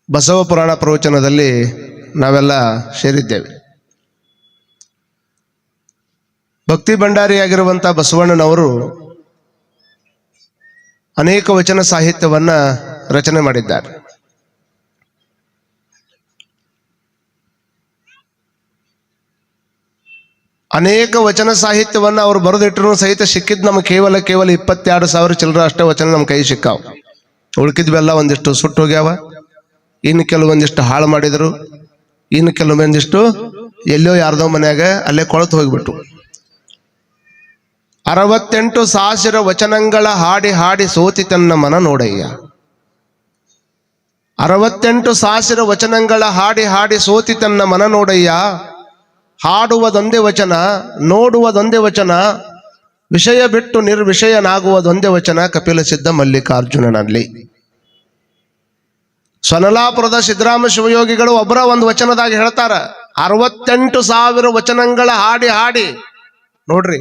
ಬಸವ ಪುರಾಣ ಪ್ರವಚನದಲ್ಲಿ ನಾವೆಲ್ಲ ಸೇರಿದ್ದೇವೆ. ಭಕ್ತಿ ಭಂಡಾರಿಯಾಗಿರುವಂಥ ಬಸವಣ್ಣನವರು ಅನೇಕ ವಚನ ಸಾಹಿತ್ಯವನ್ನ ರಚನೆ ಮಾಡಿದ್ದಾರೆ. ಅನೇಕ ವಚನ ಸಾಹಿತ್ಯವನ್ನ ಅವರು ಬರೆದಿಟ್ಟರು ಸಹಿತ ಸಿಕ್ಕಿದ್ ನಮ್ಗೆ ಕೇವಲ 22,000 ಚಿಲ್ಲರ ಅಷ್ಟೇ ವಚನ ನಮ್ಮ ಕೈ ಸಿಕ್ಕಾವು. ಉಳ್ಕಿದ್ವೆಲ್ಲ ಒಂದಿಷ್ಟು ಸುಟ್ಟು ಹೋಗ್ಯಾವ, ಇನ್ನು ಕೆಲವೊಂದಿಷ್ಟು ಹಾಳು ಮಾಡಿದರು, ಇನ್ನು ಕೆಲವೊಂದಿಷ್ಟು ಎಲ್ಲೋ ಯಾರ್ದೋ ಮನ್ಯಾಗ ಅಲ್ಲೇ ಕೊಳತು ಹೋಗ್ಬಿಟ್ಟು. 68,000 ವಚನಗಳ ಹಾಡಿ ಹಾಡಿ ಸೋತಿ ತನ್ನ ಮನ ನೋಡಯ್ಯ. 68,000 ವಚನಗಳ ಹಾಡಿ ಹಾಡಿ ಸೋತಿ ತನ್ನ ಮನ ನೋಡಯ್ಯ. ಹಾಡುವುದೊಂದೇ ವಚನ, ನೋಡುವುದೊಂದೇ ವಚನ, ವಿಷಯ ಬಿಟ್ಟು ನಿರ್ವಿಷಯನಾಗುವುದೊಂದೇ ವಚನ ಕಪಿಲ ಸಿದ್ಧ ಮಲ್ಲಿಕಾರ್ಜುನನಲ್ಲಿ. ಸ್ವನಲಾಪುರದ ಸಿದ್ದರಾಮ ಶಿವಯೋಗಿಗಳು ಒಬ್ಬರ ಒಂದು ವಚನದಾಗ ಹೇಳ್ತಾರ, 68,000 ವಚನಗಳ ಹಾಡಿ ಹಾಡಿ. ನೋಡ್ರಿ,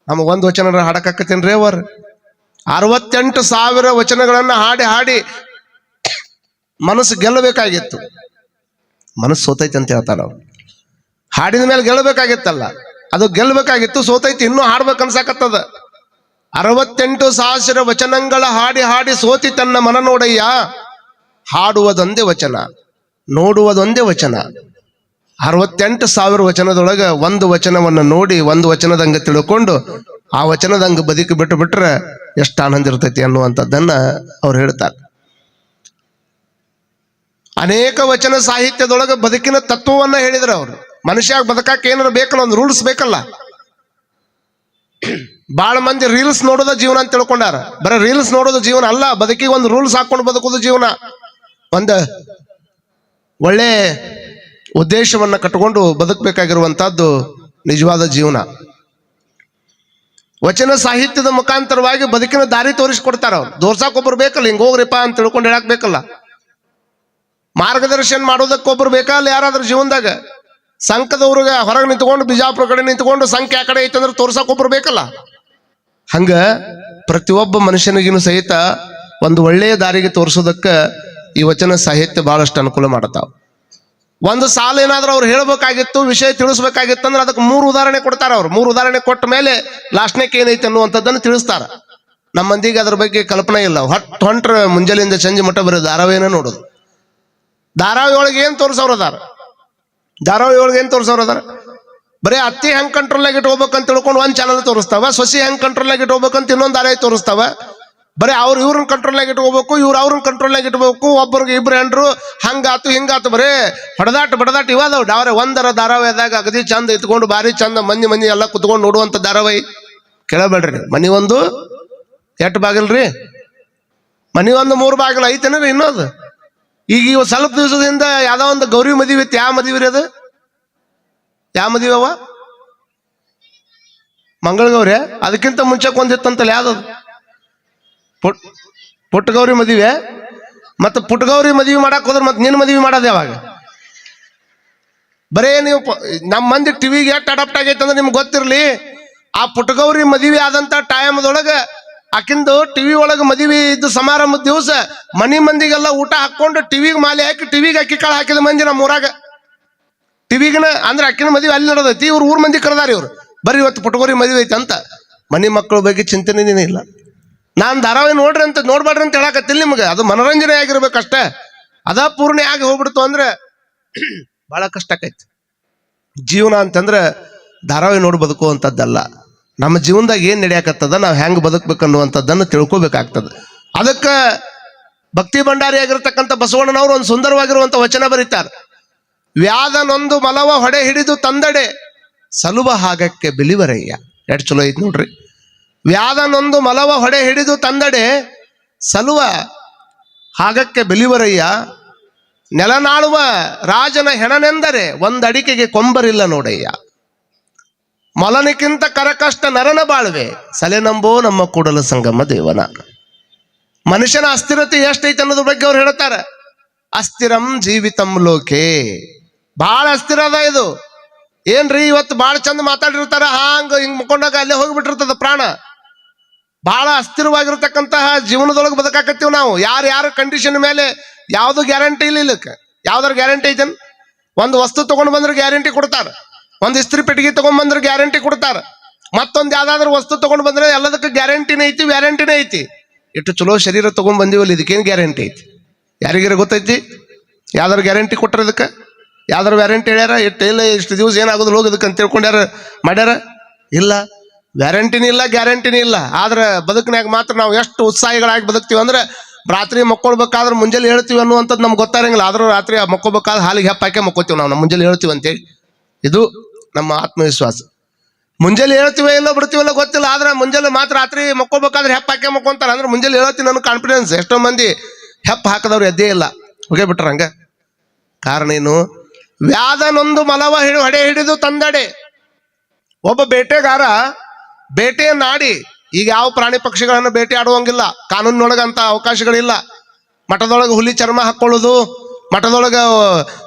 ನಮಗೊಂದು ವಚನ ಹಾಡಕತ್ತೇನ್ರಿ ಅವರ್. 68,000 ವಚನಗಳನ್ನ ಹಾಡಿ ಹಾಡಿ ಮನಸ್ಸು ಗೆಲ್ಲಬೇಕಾಗಿತ್ತು. ಮನಸ್ಸು ಸೋತೈತಿ ಅಂತ ಹೇಳ್ತಾರ ಅವ್ರು. ಹಾಡಿನ ಮೇಲೆ ಗೆಲ್ಲಬೇಕಾಗಿತ್ತಲ್ಲ, ಅದು ಗೆಲ್ಲಬೇಕಾಗಿತ್ತು, ಸೋತೈತಿ, ಇನ್ನೂ ಹಾಡ್ಬೇಕನ್ಸಾಕತ್ತದ. 68,000 ವಚನಗಳ ಹಾಡಿ ಹಾಡಿ ಸೋತಿ ತನ್ನ ಮನ ನೋಡಯ್ಯ. ಹಾಡುವುದೊಂದೇ ವಚನ, ನೋಡುವುದೊಂದೇ ವಚನ. 68,000 ವಚನದೊಳಗೆ ಒಂದು ವಚನವನ್ನು ನೋಡಿ ಒಂದು ವಚನದಂಗ ತಿಳ್ಕೊಂಡು ಆ ವಚನದಂಗ ಬದುಕಿ ಬಿಟ್ಟು ಬಿಟ್ರೆ ಎಷ್ಟು ಆನಂದ ಇರ್ತೈತಿ ಅನ್ನುವಂಥದ್ದನ್ನ ಅವ್ರು ಹೇಳ್ತಾರೆ. ಅನೇಕ ವಚನ ಸಾಹಿತ್ಯದೊಳಗೆ ಬದುಕಿನ ತತ್ವವನ್ನ ಹೇಳಿದ್ರು ಅವರು. ಮನುಷ್ಯಾಗ ಬದುಕಕ್ಕೆ ಏನಾರು ಬೇಕಲ್ಲ, ಒಂದು ರೂಲ್ಸ್ ಬೇಕಲ್ಲ. ಬಾಳ ಮಂದಿ ರೀಲ್ಸ್ ನೋಡೋದ ಜೀವನ ಅಂತ ತಿಳ್ಕೊಂಡಾರ. ಬರೀ ರೀಲ್ಸ್ ನೋಡೋದು ಜೀವನ ಅಲ್ಲ, ಬದುಕಿಗೆ ಒಂದು ರೂಲ್ಸ್ ಹಾಕೊಂಡು ಬದುಕೋದು ಜೀವನ. ಒಂದು ಒಳ್ಳೆ ಉದ್ದೇಶವನ್ನ ಕಟ್ಟಿಕೊಂಡು ಬದುಕಬೇಕಾಗಿರುವಂತಹದ್ದು ನಿಜವಾದ ಜೀವನ. ವಚನ ಸಾಹಿತ್ಯದ ಮುಖಾಂತರವಾಗಿ ಬದುಕಿನ ದಾರಿ ತೋರಿಸ್ಕೊಡ್ತಾರ ಅವ್ರು. ದೋರ್ಸಾಕೊಬ್ರು ಬೇಕಲ್ಲ, ಹಿಂಗ ಹೋಗ್ರಿಪ್ಪ ಅಂತ ತಿಳ್ಕೊಂಡು ಹೇಳಕ್ ಬೇಕಲ್ಲ. ಮಾರ್ಗದರ್ಶನ ಮಾಡೋದಕ್ಕೊಬ್ರು ಬೇಕಲ್ಲ ಯಾರಾದ್ರೂ ಜೀವನದಾಗ. ಸಂಕದವ್ರಿಗೆ ಹೊರಗೆ ನಿಂತ್ಕೊಂಡು, ಬಿಜಾಪುರ ಕಡೆ ನಿಂತ್ಕೊಂಡು ಸಂಖ್ಯೆ ಆ ಕಡೆ ಐತಂದ್ರೆ ತೋರ್ಸಕ್ಕೊಬ್ರು ಬೇಕಲ್ಲ. ಹಂಗ ಪ್ರತಿಯೊಬ್ಬ ಮನುಷ್ಯನಿಗಿನೂ ಸಹಿತ ಒಂದು ಒಳ್ಳೆಯ ದಾರಿಗೆ ತೋರಿಸೋದಕ್ಕೆ ಈ ವಚನ ಸಾಹಿತ್ಯ ಬಹಳಷ್ಟು ಅನುಕೂಲ ಮಾಡ್ತಾವ. ಒಂದು ಸಾಲ ಏನಾದ್ರೂ ಅವ್ರು ಹೇಳ್ಬೇಕಾಗಿತ್ತು, ವಿಷಯ ತಿಳಿಸ್ಬೇಕಾಗಿತ್ತು ಅಂದ್ರೆ ಅದಕ್ಕೆ 3 ಉದಾಹರಣೆ ಕೊಡ್ತಾರ ಅವ್ರು. 3 ಉದಾಹರಣೆ ಕೊಟ್ಟ ಮೇಲೆ ಲಾಸ್ಟ್ನೇಕ್ ಏನೈತೆ ಅನ್ನುವಂಥದ್ದನ್ನು ತಿಳಿಸ್ತಾರ. ನಮ್ಮ ಮಂದಿಗೆ ಅದ್ರ ಬಗ್ಗೆ ಕಲ್ಪನೆ ಇಲ್ಲ. ಹೊಂಟ್ರ ಮುಂಜಾನೆಯಿಂದ ಸಂಜೆ ಮಟ್ಟ ಬರೀ ಧಾರಾವಾಹಿನ ನೋಡೋದು. ಧಾರಾವಾಹಿ ಒಳಗೆ ಏನ್ ತೋರಿಸೋರದಾರ? ಧಾರಾವಾಹಿ ಒಳಗೆ ಏನ್ ತೋರಿಸೋರದಾರ? ಬರೀ ಅತ್ತಿ ಹೆಂಗ್ ಕಂಟ್ರೋಲ್ನಾಗ ಇಟ್ಕೋಬೇಕಂತ ತಿಳ್ಕೊಂಡು ಒಂದ್ ಚಾನಲ್ ತೋರಿಸ್ತಾವ, ಸೊಸಿ ಹೆಂಗ್ ಕಂಟ್ರೋಲ್ನಾಗ ಇಟ್ಕೋಬೇಕಂತ ಇನ್ನೊಂದು ಧಾರಾವಾಹಿ ತೋರಿಸ್ತಾವ. ಬರೀ ಇವ್ರನ್ನ ಕಂಟ್ರೋಲ್ನಾಗ ಇಟ್ಕೋಬೇಕು, ಅವ್ರನ್ನ ಕಂಟ್ರೋಲ್ನಾಗ ಇಟ್ಕೋಬೇಕು, ಒಬ್ಬರಿಗೆ ಇಬ್ರು ಹೆಂಡ್ರು ಹಂಗಾತು ಹಿಂಗಾತು, ಬರೇ ಬಡದಾಟ ಇವಾದವ್ ಒಂದರ ಧಾರಾವಾಹಿದಾಗ ಅಗದಿ ಚಂದ ಇತ್ಕೊಂಡು ಭಾರಿ ಚಂದ ಮಂದಿ ಎಲ್ಲ ಕುತ್ಕೊಂಡು ನೋಡುವಂತ ಧಾರಾವಾಹಿ ಕೇಳಬೇಡ್ರಿ. ಮನಿ ಒಂದು ಎಷ್ಟು ಬಾಗಿಲ್ರಿ? ಮನಿ ಒಂದು 3 ಬಾಗಿಲು ಐತೇನ್ರಿ ಇನ್ನೊಂದು. ಈಗ ಇವ್ ಸ್ವಲ್ಪ ದಿವಸದಿಂದ ಯಾವ್ದೋ ಒಂದು ಗೌರಿ ಮದುವೆ ಇತ್ತು. ಯಾವ ಮದುವೆ ರೀ ಅದು? ಯಾವ ಮದುವೆ ಅವ? ಮಂಗಳಗೌರಿ. ಅದಕ್ಕಿಂತ ಮುಂಚೆಕ್ ಒಂದಿತ್ತಂತಲ್ಲ, ಯಾವ್ದದು? ಪುಟ್ಟಗೌರಿ ಮದುವೆ. ಮತ್ತೆ ಪುಟ್ಟಗೌರಿ ಮದುವೆ ಮಾಡಕ್ ಹೋದ್ರೆ ಮತ್ತೆ ನಿನ್ನ ಮದುವೆ ಮಾಡೋದು ಯಾವಾಗ? ಬರೇ ನೀವು ನಮ್ಮ ಮಂದಿ ಟಿವಿಗೆ ಎಷ್ಟು ಅಡಾಪ್ಟ್ ಆಗೈತೆ ಅಂದ್ರೆ ನಿಮ್ಗೆ ಗೊತ್ತಿರ್ಲಿ. ಆ ಪುಟ್ಟಗೌರಿ ಮದುವೆ ಆದಂತ ಟೈಮ್ದೊಳಗೆ ಆಕಿಂದು ಟಿವಿ ಒಳಗೆ ಮದುವೆ ಇದ್ದು ಸಮಾರಂಭದ ದಿವಸ ಮಂದಿಗೆಲ್ಲ ಊಟ ಹಾಕೊಂಡು ಟಿವಿಗೆ ಮಾಲೆ ಹಾಕಿ ಟಿವಿಗೆ ಅಕ್ಕಿ ಕಾಳು ಹಾಕಿದ ಮಂದಿ ನಮ್ಮ ಊರಾಗ. ಟಿವಿಗನ ಅಂದ್ರೆ ಅಕ್ಕಿನ ಮದುವೆ ಅಲ್ಲಿ ನಡೆದೈತಿ. ಇವ್ರು ಊರ್ ಮಂದಿ ಕರೆದಾರ. ಇವ್ರು ಬರೀ ಇವತ್ತು ಪುಟ್ಟಗೌರಿ ಮದುವೆ ಐತೆ ಅಂತ. ಮಕ್ಕಳ ಬಗ್ಗೆ ಚಿಂತನೆನೇ ಇಲ್ಲ. ನಾನ್ ಧಾರಾವಾಹಿ ನೋಡ್ಬೇಡ್ರಿ ಅಂತ ಹೇಳಕತ್ತಿಲ್ಲ ನಿಮ್ಗೆ. ಅದು ಮನೋರಂಜನೆ ಆಗಿರ್ಬೇಕಷ್ಟೇ. ಅದ ಪೂರ್ಣೆ ಆಗಿ ಹೋಗ್ಬಿಡ್ತು ಅಂದ್ರೆ ಬಹಳ ಕಷ್ಟ ಆಕೈತಿ. ಜೀವನ ಅಂತಂದ್ರೆ ಧಾರಾವಾಹಿ ನೋಡಿ ಬದುಕುವಂಥದ್ದಲ್ಲ. ನಮ್ಮ ಜೀವನದಾಗ ಏನ್ ನಡೆಯಕತ್ತದ, ನಾವು ಹೆಂಗ್ ಬದುಕ್ಬೇಕನ್ನುವಂಥದ್ದನ್ನು ತಿಳ್ಕೊಬೇಕಾಗ್ತದೆ. ಅದಕ್ಕೆ ಭಕ್ತಿ ಭಂಡಾರಿ ಆಗಿರ್ತಕ್ಕಂಥ ಬಸವಣ್ಣನವರು ಒಂದು ಸುಂದರವಾಗಿರುವಂತ ವಚನ ಬರೀತಾರೆ. ವ್ಯಾಧನೊಂದು ಮಲವ ಹೊಡೆ ಹಿಡಿದು ತಂದಡೆ ಸಲುವ ಹಾಗಕ್ಕೆ ಬಿಲಿವರಯ್ಯ. ಎಷ್ಟು ಚಲೋ ಐತಿ ನೋಡ್ರಿ. ವ್ಯಾಧನೊಂದು ಮಲವ ಹೊಡೆ ಹಿಡಿದು ತಂದಡೆ ಸಲುವ ಹಾಗಕ್ಕೆ ಬಿಲಿವರಯ್ಯ. ನೆಲನಾಳುವ ರಾಜನ ಹೆಣನೆಂದರೆ ಒಂದಡಿಕೆಗೆ ಕೊಂಬರಿಲ್ಲ ನೋಡಯ್ಯ. ಮೊಲನಿಕ್ಕಿಂತ ಕರಕಷ್ಟ ನರನ ಬಾಳ್ವೆ ಸಲೆನಂಬೋ ನಮ್ಮ ಕೂಡಲ ಸಂಗಮ ದೇವನ. ಮನುಷ್ಯನ ಅಸ್ಥಿರತೆ ಎಷ್ಟೈತೆ ಅನ್ನೋದ್ರ ಬಗ್ಗೆ ಅವ್ರು ಹೇಳ್ತಾರೆ. ಅಸ್ಥಿರಂ ಜೀವಿತಂ ಲೋಕೆ. ಬಹಳ ಅಸ್ಥಿರ ಅದ ಇದು. ಏನ್ರಿ ಇವತ್ತು ಬಹಳ ಚಂದ ಮಾತಾಡಿರ್ತಾರ, ಹಿಂಗ್ ಮುಕ್ಕೊಂಡಾಗ ಅಲ್ಲೇ ಹೋಗ್ಬಿಟ್ಟಿರ್ತದ ಪ್ರಾಣ. ಬಹಳ ಅಸ್ಥಿರವಾಗಿರ್ತಕ್ಕಂತಹ ಜೀವನದೊಳಗೆ ಬದುಕಾಕತ್ತೀವಿ ನಾವು. ಯಾರ ಕಂಡೀಷನ್ ಮೇಲೆ ಯಾವ್ದು ಗ್ಯಾರಂಟಿ ಇಲ್ಲ ಇಲ್ಲಕ್ಕೆ. ಯಾವ್ದಾರ ಗ್ಯಾರಂಟಿ ಐತನ್? ಒಂದು ವಸ್ತು ತಗೊಂಡ್ ಬಂದ್ರೆ ಗ್ಯಾರಂಟಿ ಕೊಡ್ತಾರ, ಒಂದು ಇಸ್ತ್ರಿ ಪೆಟ್ಟಿಗೆ ತಗೊಂಡ್ ಬಂದ್ರೆ ಗ್ಯಾರಂಟಿ ಕೊಡ್ತಾರ, ಮತ್ತೊಂದು ಯಾವ್ದಾದ್ರು ವಸ್ತು ತಗೊಂಡ್ ಬಂದ್ರೆ ಎಲ್ಲದಕ್ಕೆ ಗ್ಯಾರಂಟಿನೇ ಐತಿ, ವ್ಯಾರಂಟಿನೇ ಐತಿ. ಇಟ್ಟು ಚಲೋ ಶರೀರ ತಗೊಂಡ್ ಬಂದಿವಲ್ಲ, ಇದಕ್ಕೇನು ಗ್ಯಾರಂಟಿ ಐತಿ? ಯಾರಿಗಾರ ಗೊತ್ತೈತಿ? ಯಾವ್ದಾರು ಗ್ಯಾರಂಟಿ ಕೊಟ್ಟಾರ ಇದಕ್ಕೆ? ಯಾವ್ದಾರು ವ್ಯಾರಂಟಿ ಹೇಳ್ಯಾರ? ಇಲ್ಲ ಇಷ್ಟು ದಿವಸ ಏನಾಗೋದಿಲ್ಲ ಹೋಗಿ ಇದಕ್ಕೆ ಅಂತ ತಿಳ್ಕೊಂಡ್ಯಾರ ಮಾಡ್ಯಾರ? ಇಲ್ಲ, ವ್ಯಾರಂಟಿನೂ ಇಲ್ಲ, ಗ್ಯಾರಂಟಿನೂ ಇಲ್ಲ. ಆದ್ರೆ ಬದುಕಿನಾಗ ಮಾತ್ರ ನಾವು ಎಷ್ಟು ಉತ್ಸಾಹಿಗಳಾಗಿ ಬದುಕ್ತೀವಿ ಅಂದ್ರೆ, ರಾತ್ರಿ ಮಕ್ಕೊಳ್ಬೇಕಾದ್ರೆ ಮುಂಜಾನೆ ಹೇಳ್ತೀವಿ ಅನ್ನುವಂಥದ್ದು ನಮ್ಗೆ ಗೊತ್ತಾರಂಗಿಲ್ಲ. ಆದ್ರೂ ರಾತ್ರಿ ಮಕ್ಕೋಬೇಕಾದ್ರೆ ಹಾಲಿಗೆ ಹೆಪ್ಪಾಕೆ ಮಕ್ಕೋತೀವಿ ನಾವು ಮುಂಜಾನೆ ಹೇಳ್ತೀವಿ ಅಂತೇಳಿ. ಇದು ನಮ್ಮ ಆತ್ಮವಿಶ್ವಾಸ. ಮುಂಜಾನೆ ಹೇಳ್ತೀವಿ ಇಲ್ಲ ಬಿಡ್ತೀವಲ್ಲ ಗೊತ್ತಿಲ್ಲ, ಆದ್ರೆ ಮುಂಜಾನೆ ಮಾತ್ರ ರಾತ್ರಿ ಮಕ್ಕೋಬೇಕಾದ್ರೆ ಹೆಪ್ಪಾಕೆ ಮಕ್ಕೊಂತಾರ ಅಂದ್ರೆ ಮುಂಜಾನೆ ಹೇಳ್ತೀನಿ ಅನ್ನೋ ಕಾನ್ಫಿಡೆನ್ಸ್. ಎಷ್ಟೋ ಮಂದಿ ಹೆಪ್ಪ ಹಾಕದವ್ರು ಎದ್ದೇ ಇಲ್ಲ, ಹೋಗೇ ಬಿಟ್ರ ಹಂಗ. ಕಾರಣ ಏನು? ವ್ಯಾಧನೊಂದು ಮಲವ ಹೊಡೆ ಹಿಡಿದು ತಂದಡೆ. ಒಬ್ಬ ಬೇಟೆಗಾರ ಬೇಟೆಯನ್ನಾಡಿ, ಈಗ ಯಾವ ಪ್ರಾಣಿ ಪಕ್ಷಿಗಳನ್ನು ಬೇಟೆ ಆಡುವಂಗಿಲ್ಲ, ಕಾನೂನಿನೊಳಗಂತ ಅವಕಾಶಗಳಿಲ್ಲ. ಮಠದೊಳಗೆ ಹುಲಿ ಚರ್ಮ ಹಾಕೊಳ್ಳೋದು, ಮಠದೊಳಗೆ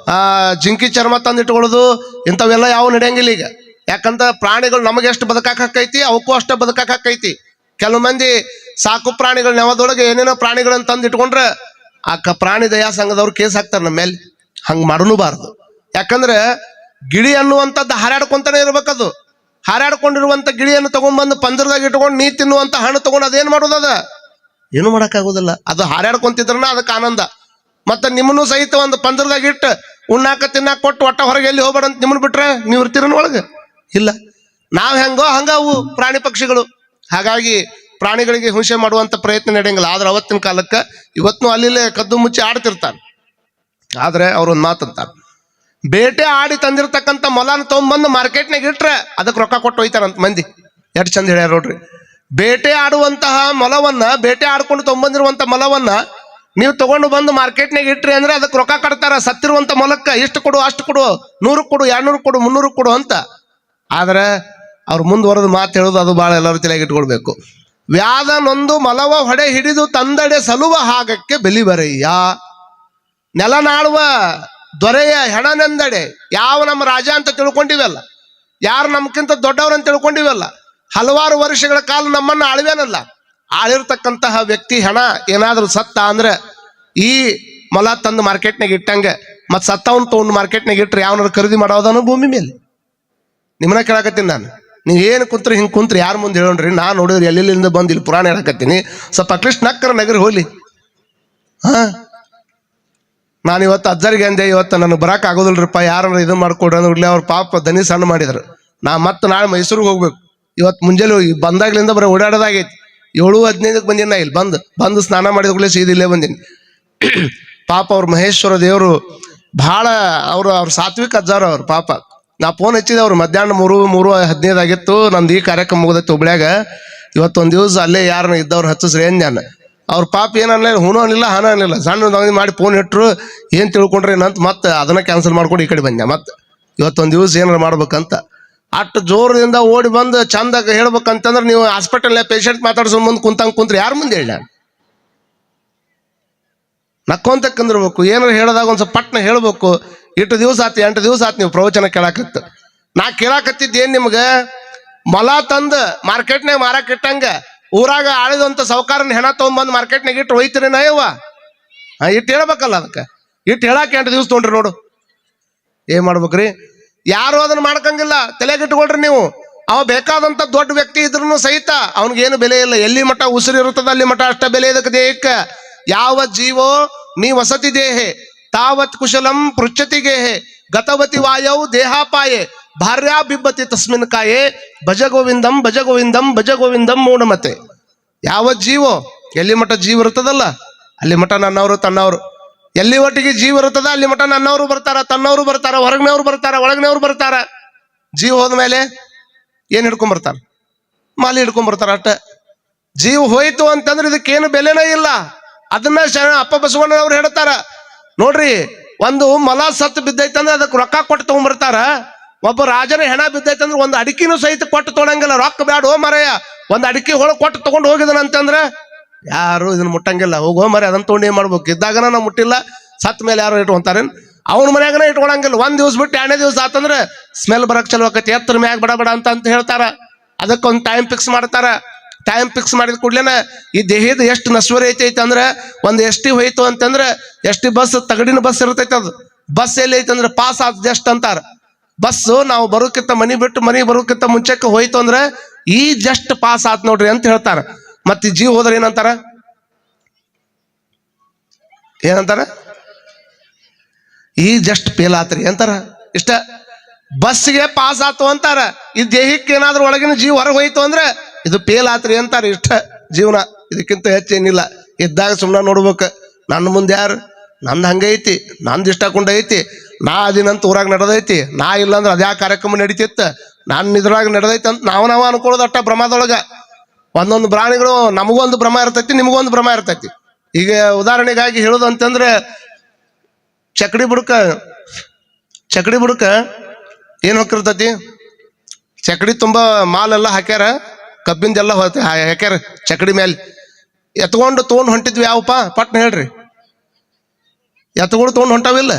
ಜಿಂಕಿ ಚರ್ಮ ತಂದಿಟ್ಕೊಳ್ಳೋದು, ಇಂಥವೆಲ್ಲ ಯಾವ ನಡೆಯಂಗಿಲ್ಲ ಈಗ. ಯಾಕಂತ ಪ್ರಾಣಿಗಳು ನಮಗೆ ಎಷ್ಟು ಬದುಕಾಕೈತಿ ಅವಕ್ಕೂ ಅಷ್ಟೇ ಬದುಕಾಕೈತಿ. ಕೆಲವು ಮಂದಿ ಸಾಕು ಪ್ರಾಣಿಗಳು ನೆವದೊಳಗೆ ಏನೇನೋ ಪ್ರಾಣಿಗಳನ್ನ ತಂದಿಟ್ಕೊಂಡ್ರೆ ಆ ಪ್ರಾಣಿ ದಯಾ ಸಂಘದವ್ರು ಕೇಸ್ ಹಾಕ್ತಾರೆ ನಮ್ಮ ಮೇಲೆ. ಹಂಗೆ ಮಾಡಲೂಬಾರ್ದು. ಯಾಕಂದ್ರೆ ಗಿಳಿ ಅನ್ನುವಂಥದ್ದು ಹಾರಾಡ್ಕೊಂತಾನೆ ಇರ್ಬೇಕದು. ಹಾರಾಡ್ಕೊಂಡಿರುವಂಥ ಗಿಳಿಯನ್ನು ತಗೊಂಡ್ಬಂದು ಪಂಜರದಾಗ ಇಟ್ಕೊಂಡು ನೀ ತಿನ್ನುವಂಥ ಹಣ್ಣು ತಗೊಂಡು ಅದೇನು ಮಾಡೋದದ? ಏನು ಮಾಡೋಕ್ಕಾಗೋದಿಲ್ಲ. ಅದು ಹಾರಾಡ್ಕೊಂತಿದ್ರನ ಅದಕ್ಕೆ ಆನಂದ. ಮತ್ತು ನಿಮ್ಮನ್ನು ಸಹಿತ ಒಂದು ಪಂಜರದಾಗ ಇಟ್ಟು ಉಣ್ಣಾಕ ತಿನ್ನಾಕ ಕೊಟ್ಟು ಒಟ್ಟ ಹೊರಗೆ ಎಲ್ಲಿ ಹೋಗ್ಬೇಡ ಅಂತ ನಿಮ್ಮನ್ನು ಬಿಟ್ರೆ ನೀವು ಇರ್ತೀರನ ಒಳಗೆ? ಇಲ್ಲ. ನಾವು ಹೆಂಗೋ ಹಂಗ ಅವು ಪ್ರಾಣಿ ಪಕ್ಷಿಗಳು. ಹಾಗಾಗಿ ಪ್ರಾಣಿಗಳಿಗೆ ಹಿಂಸೆ ಮಾಡುವಂಥ ಪ್ರಯತ್ನ ನಡೆಯಂಗಿಲ್ಲ. ಆದ್ರೆ ಅವತ್ತಿನ ಕಾಲಕ್ಕೆ ಇವತ್ತು ಅಲ್ಲಿಲ್ಲೇ ಕದ್ದು ಮುಚ್ಚಿ ಆಡ್ತಿರ್ತಾರೆ. ಆದ್ರೆ ಅವ್ರೊಂದು ಮಾತಂತಾರೆ, ಬೇಟೆ ಆಡಿ ತಂದಿರ್ತಕ್ಕಂಥ ಮೊಲನ ತೊಗೊಂಬಂದು ಮಾರ್ಕೆಟ್ನಾಗ ಇಟ್ರೆ ಅದಕ್ಕೆ ರೊಕ್ಕ ಕೊಟ್ಟು ಹೋಯ್ತಾರಂತ ಮಂದಿ. ಎಷ್ಟು ಚಂದ ಹೇಳ್ಯಾರ ನೋಡ್ರಿ. ಬೇಟೆ ಆಡುವಂತಹ ಮೊಲವನ್ನ, ಬೇಟೆ ಆಡ್ಕೊಂಡು ತೊಗೊಂಬಂದಿರುವಂಥ ಮೊಲವನ್ನ ನೀವು ತಗೊಂಡು ಬಂದು ಮಾರ್ಕೆಟ್ನಾಗ ಇಟ್ರಿ ಅಂದ್ರೆ ಅದಕ್ಕೆ ರೊಕ್ಕ ಕಟ್ತಾರ. ಸತ್ತಿರುವಂಥ ಮೊಲಕ್ಕೆ ಇಷ್ಟು ಕೊಡು, ಅಷ್ಟು ಕೊಡು, 100 ಕೊಡು, 200 ಕೊಡು, 300 ಕೊಡು ಅಂತ. ಆದ್ರೆ ಅವ್ರು ಮುಂದುವರೆದು ಮಾತು ಹೇಳೋದು ಅದು ಭಾಳ ಎಲ್ಲರೂ ತಲೆಗೆ ಇಟ್ಕೊಳ್ಬೇಕು. ವ್ಯಾಧನೊಂದು ಮಲವ ಹೊಡೆ ಹಿಡಿದು ತಂದಡೆ ಸಲುವ ಹಾಗಕ್ಕೆ ಬೆಲಿ ಬರಯ್ಯ. ನೆಲನಾಳುವ ದೊರೆಯ ಹೆಣನೆಂದಡೆ. ಯಾವ ನಮ್ಮ ರಾಜ ಅಂತ ತಿಳ್ಕೊಂಡಿವಲ್ಲ, ಯಾರು ನಮ್ಗಿಂತ ದೊಡ್ಡವ್ರಂತ ತಿಳ್ಕೊಂಡಿವಲ್ಲ, ಹಲವಾರು ವರ್ಷಗಳ ಕಾಲ ನಮ್ಮನ್ನು ಆಳ್ವೇನಲ್ಲ, ಆಳಿರ್ತಕ್ಕಂತಹ ವ್ಯಕ್ತಿ ಹೆಣ ಏನಾದ್ರೂ ಸತ್ತ ಅಂದ್ರೆ ಈ ಮೊಲ ತಂದು ಮಾರ್ಕೆಟ್ನಾಗ ಇಟ್ಟಂಗೆ ಮತ್ತೆ ಸತ್ತವನ್ ತೊಗೊಂಡು ಮಾರ್ಕೆಟ್ನಾಗ ಇಟ್ರೆ ಯಾವನಾರು ಖರೀದಿ ಮಾಡೋದನ್ನು ಭೂಮಿ ಮೇಲೆ? ನಿಮ್ಮನ್ನ ಕೇಳಾಕತ್ತೀನಿ ನಾನು. ನೀವು ಏನು ಕುಂತ್ರಿ ಹಿಂಗೆ ಕುಂತ್ರಿ ಯಾರು ಮುಂದೆ ಹೇಳೋಣ್ರಿ? ನಾನು ನೋಡಿದ್ರಿ ಎಲ್ಲೆಲ್ಲಿಂದ ಬಂದು ಇಲ್ಲಿ ಪುರಾಣ ಹೇಳಕತ್ತೀನಿ. ಸ್ವಲ್ಪ ಅಟ್ಲೀಸ್ಟ್ ನಕ್ಕರ ನಗರ ಹೋಗ್ಲಿ. ನಾನು ಇವತ್ತು ಅಜ್ಜರಿಗೆ ಅಂದೆ, ಇವತ್ತು ನನಗೆ ಬರಕ್ಕೆ ಆಗೋದಿಲ್ರಿಪ್ಪ, ಯಾರನ್ನ ಇದು ಮಾಡ್ಕೊಡ್ರಿ ಅಂದ್ರೆ ಅವ್ರ ಪಾಪ ದನಿ ಸಣ್ಣ ಮಾಡಿದ್ರು. ನಾ ಮತ್ತೆ ನಾಳೆ ಮೈಸೂರಿಗೆ ಹೋಗ್ಬೇಕು. ಇವತ್ತು ಮುಂಜಾನೆ ಬಂದಾಗ್ಲಿಂದ ಬರೀ ಓಡಾಡೋದಾಗೈತಿ. 7:15 ಬಂದಿನ ಇಲ್ಲಿ ಬಂದು ಸ್ನಾನ ಮಾಡಿದ್ಮೇಲೆ ಸೀದಾ ಇಲ್ಲೇ ಬಂದೀನಿ. ಪಾಪ ಅವ್ರ ಮಹೇಶ್ವರ ದೇವರು ಭಾಳ ಅವ್ರ ಸಾತ್ವಿಕ ಅಜ್ಜಾರ ಅವ್ರು. ಪಾಪ ನಾ ಫೋನ್ ಹಚ್ಚಿದೆ, ಅವ್ರು ಮಧ್ಯಾಹ್ನ 3:15 ಆಗಿತ್ತು. ನಂದು ಈ ಕಾರ್ಯಕ್ರಮ ಮುಗಿದೈತಿ ಹುಬ್ಳ್ಯಾಗ. ಇವತ್ತೊಂದು ದಿವಸ ಅಲ್ಲೇ ಯಾರನ್ನ ಇದ್ದವ್ರು ಹಚ್ಚಿಸ್ರಿ ಏನ್ ನಾನು. ಅವ್ರ ಪಾಪ ಏನಲ್ಲ, ಹೂನು ಅನ್ನಿಲ್ಲ ಹಾನ ಅನ್ನಿಲ್ಲ, ಸಣ್ಣ ಮಾಡಿ ಫೋನ್ ಇಟ್ಟರು. ಏನು ತಿಳ್ಕೊಂಡ್ರಿ ಏನಂತ ಮತ್ತೆ ಅದನ್ನ ಕ್ಯಾನ್ಸಲ್ ಮಾಡ್ಕೊಂಡು ಈ ಕಡೆ ಬಂದೆ. ಮತ್ತೆ ಇವತ್ತೊಂದು ದಿವಸ ಏನಾರು ಮಾಡ್ಬೇಕಂತ ಅಷ್ಟು ಜೋರದಿಂದ ಓಡಿ ಬಂದು ಚಂದಾಗ ಹೇಳ್ಬೇಕಂತಂದ್ರೆ ನೀವು ಹಾಸ್ಪಿಟಲ್ ಪೇಷಂಟ್ ಮಾತಾಡ್ಸೋ ಮುಂದೆ ಕುಂತ್ರಿ ಯಾರು ಮುಂದೆ ಹೇಳ? ನಕ್ಕೊಂತ ಕುಂದಿರ್ಬೇಕು. ಏನಾರು ಹೇಳಿದಾಗ ಒಂದು ಸ್ವಲ್ಪ ಪಟ್ನ ಹೇಳ್ಬೇಕು. ಇಷ್ಟು ದಿವಸ ಆತು, 8 ದಿವಸ ಆತು ನೀವು ಪ್ರವಚನ ಕೇಳಾಕತ್ತ. ನಾ ಕೇಳಾಕತ್ತಿದ್ದೇನು ನಿಮ್ಗೆ? ಮೊಲ ತಂದು ಮಾರ್ಕೆಟ್ನಾಗ ಮಾರಾಕ್ ಇಟ್ಟಂಗ ಊರಾಗ ಆಳಿದಂತ ಸಾವುಕಾರನ ಹೆಣ ತಗೊಂಡ್ಬಂದು ಮಾರ್ಕೆಟ್ನಾಗ ಇಟ್ಟು ಒಯ್ತೀರಿ ನಾಯವ್ವ? ಇಟ್ಟು ಹೇಳ್ಬೇಕಲ್ಲ. ಅದಕ್ಕೆ ಇಟ್ಟು ಹೇಳಾಕ 8 ದಿವಸ ತೊಗೊಂಡ್ರಿ ನೋಡು. ಏನ್ ಮಾಡ್ಬೇಕ್ರಿ? ಯಾರು ಅದನ್ನ ಮಾಡ್ಕಂಗಿಲ್ಲ. ತಲೆಗಿಟ್ಕೊಳ್ರಿ ನೀವು. ಅವ ಬೇಕಾದಂತ ದೊಡ್ಡ ವ್ಯಕ್ತಿ ಇದ್ರೂ ಸಹಿತ ಅವನಿಗೇನು ಬೆಲೆ ಇಲ್ಲ. ಎಲ್ಲಿ ಮಠ ಉಸಿರು ಇರುತ್ತದ ಅಲ್ಲಿ ಮಠ ಅಷ್ಟ ಬೆಲೆ ಇದಕ್ಕೆ ದೇಹಕ್ಕೆ. ಯಾವ ಜೀವೋ ನೀ ವಸತಿ ದೇಹೆ ತಾವತ್ ಕುಶಲಂ ಪೃಚ್ಛತಿ ಗೇಹೆ ಗತವತಿ ವಾಯೌ ದೇಹಾಪಾಯೆ ಭಾರ್ಯಾ ಬಿಬ್ಬತಿ ತಸ್ಮಿನ್ ಕಾಯೆ ಭಜ ಗೋವಿಂದಂ ಭಜ ಗೋವಿಂದಂ ಭಜ ಗೋವಿಂದಂ ಮೂಢಮತೆ. ಯಾವ ಜೀವೋ ಎಲ್ಲಿ ಮಠ ಜೀವ ಇರ್ತದಲ್ಲ ಅಲ್ಲಿ ಮಠ ನನ್ನವರು ತನ್ನವರು. ಎಲ್ಲಿ ಒಟ್ಟಿಗೆ ಜೀವ ಇರ್ತದ ಅಲ್ಲಿ ಮಠ ನನ್ನವರು ಬರ್ತಾರ, ತನ್ನವರು ಬರ್ತಾರ, ಹೊರಗಿನವ್ರು ಬರ್ತಾರ, ಒಳಗಿನವ್ರು ಬರ್ತಾರ. ಜೀವ ಹೋದ್ಮೇಲೆ ಏನ್ ಹಿಡ್ಕೊಂಡ್ಬರ್ತಾರ? ಮಾಲಿ ಹಿಡ್ಕೊಂಡ್ಬರ್ತಾರ ಅಷ್ಟ. ಜೀವ ಹೋಯ್ತು ಅಂತಂದ್ರೆ ಇದಕ್ಕೇನು ಬೆಲೆನೇ ಇಲ್ಲ. ಅದನ್ನ ಅಪ್ಪ ಬಸವಣ್ಣನವ್ರು ಹೇಳ್ತಾರ ನೋಡ್ರಿ. ಒಂದು ಮೊಲ ಸತ್ತು ಬಿದ್ದೈತಂದ್ರೆ ಅದಕ್ಕೆ ರೊಕ್ಕ ಕೊಟ್ಟು ತಗೊಂಡ್ಬರ್ತಾರ. ಒಬ್ಬ ರಾಜನ ಹೆಣ ಬಿದ್ದೈತಂದ್ರೆ ಒಂದು ಅಡಿಕೆನೂ ಸಹಿತ ಕೊಟ್ಟು ತೊಗೊಂಡಂಗಿಲ್ಲ. ರೊಕ್ಕ ಬ್ಯಾಡ ಹೋ ಮರಯ್ಯ, ಒಂದು ಅಡಿಕೆ ಹೊಳಗೆ ಕೊಟ್ಟು ತಗೊಂಡು ಹೋಗಿದನಂತಂದ್ರೆ ಯಾರು ಇದನ್ನ ಮುಟ್ಟಂಗಿಲ್ಲ. ಹೋಗೋ ಮರಿ ಅದನ್ನ ತೊಗೊಂಡು ಏನ್ ಮಾಡ್ಬೇಕು? ಇದ್ದಾಗನ ನಾವು ಮುಟ್ಟಿಲ್ಲ, ಸತ್ ಮೇಲೆ ಯಾರು ಇಟ್ಕೊಂತಾರೇನು? ಅವನ ಮನ್ಯಾಗನ ಇಟ್ಕೊಳಂಗಿಲ್ಲ. 1 ದಿವಸ ಬಿಟ್ಟು 2ನೇ ದಿವಸ ಆತಂದ್ರೆ ಸ್ಮೆಲ್ ಬರಕ್ ಚಲೋ ಆಕತಿ. ಎತ್ತರ ಮ್ಯಾಗ ಬಡ ಅಂತ ಹೇಳ್ತಾರ. ಅದಕ್ಕೊಂದು ಟೈಮ್ ಫಿಕ್ಸ್ ಮಾಡ್ತಾರ. ಟೈಮ್ ಫಿಕ್ಸ್ ಮಾಡಿದ ಕೂಡ್ಲೇನ ಈ ದೇಹದ ಎಷ್ಟು ನಶ್ವರಿ ಐತೈತೆ ಅಂದ್ರೆ ಒಂದು ಎಸ್ ಟಿ ಹೋಯ್ತು ಅಂತಂದ್ರೆ ಎಸ್ ಟಿ ಬಸ್ ತಗಡಿನ ಬಸ್ ಇರ್ತೈತೆ. ಅದು ಬಸ್ ಎಲ್ಲಿ ಐತೆ ಅಂದ್ರೆ ಪಾಸ್ ಆದ ಜಸ್ಟ್ ಅಂತಾರ. ಬಸ್ಸು ನಾವು ಬರೋಕ್ಕಿಂತ ಮನಿ ಬಿಟ್ಟು ಮನಿ ಬರೋಕ್ಕಿಂತ ಮುಂಚೆಕ್ಕೆ ಹೋಯ್ತು ಅಂದ್ರೆ ಈ ಜಸ್ಟ್ ಪಾಸ್ ಆತ್ ನೋಡ್ರಿ ಅಂತ ಹೇಳ್ತಾರ. ಮತ್ತೆ ಜೀವ ಹೋದ್ರೆ ಏನಂತಾರ ಈ ಜಸ್ಟ್ ಫೇಲ್ ಆತ್ರಿ ಅಂತಾರ. ಇಷ್ಟ ಬಸ್ಗೆ ಪಾಸ್ ಆತು ಅಂತಾರ. ಈ ದೇಹಕ್ಕೆ ಏನಾದ್ರೂ ಒಳಗಿನ ಜೀವ ಹೊರಗೆ ಹೋಯ್ತು ಅಂದ್ರೆ ಇದು ಫೇಲ್ ಆತ್ರಿ ಅಂತಾರ. ಇಷ್ಟ ಜೀವನ, ಇದಕ್ಕಿಂತ ಹೆಚ್ಚೇನಿಲ್ಲ. ಇದ್ದಾಗ ಸುಮ್ಮನೆ ನೋಡ್ಬೇಕು, ನನ್ನ ಮುಂದೆ ಯಾರು, ನಂದು ಹಂಗೈತಿ, ನಂದು ಇಷ್ಟ ಕೊಂಡೈತಿ, ನಾ ಅದಿನಂತ ಊರಾಗ ನಡೆದೈತಿ, ನಾ ಇಲ್ಲಾಂದ್ರೆ ಅದ್ಯಾ ಕಾರ್ಯಕ್ರಮ ನಡೀತಿತ್ತು, ನಾನು ಇದ್ರಾಗ ನಡೆದೈತಿ ಅಂತ ನಾವು ಅನ್ಕೊಳ್ಳೋದು ಅಟ್ಟ ಭ್ರಮದೊಳಗ. ಒಂದೊಂದು ಪ್ರಾಣಿಗಳು ನಮಗೊಂದು ಭ್ರಮ ಇರ್ತೈತಿ, ನಿಮಗೊಂದು ಭ್ರಮ ಇರ್ತೈತಿ. ಈಗ ಉದಾಹರಣೆಗಾಗಿ ಹೇಳೋದು ಅಂತಂದ್ರೆ ಚಕಡಿ ಬುಡಕ ಏನ್ ಹೋಗಿರ್ತೈತಿ, ಚಕಡಿ ತುಂಬಾ ಮಾಲೆಲ್ಲ ಹಾಕ್ಯಾರ, ಕಬ್ಬಿಂದೆಲ್ಲ ಹಾಕ್ಯಾರ ಚಕಡಿ ಮೇಲೆ. ಎತ್ಕೊಂಡು ತೊಗೊಂಡು ಹೊಂಟಿದ್ವಿ ಯಾವಪ್ಪ ಪಟ್ನ ಹೇಳ್ರಿ. ಎತ್ತುಗಳು ತೊಗೊಂಡು ಹೊಂಟಾವಿಲ್ಲ,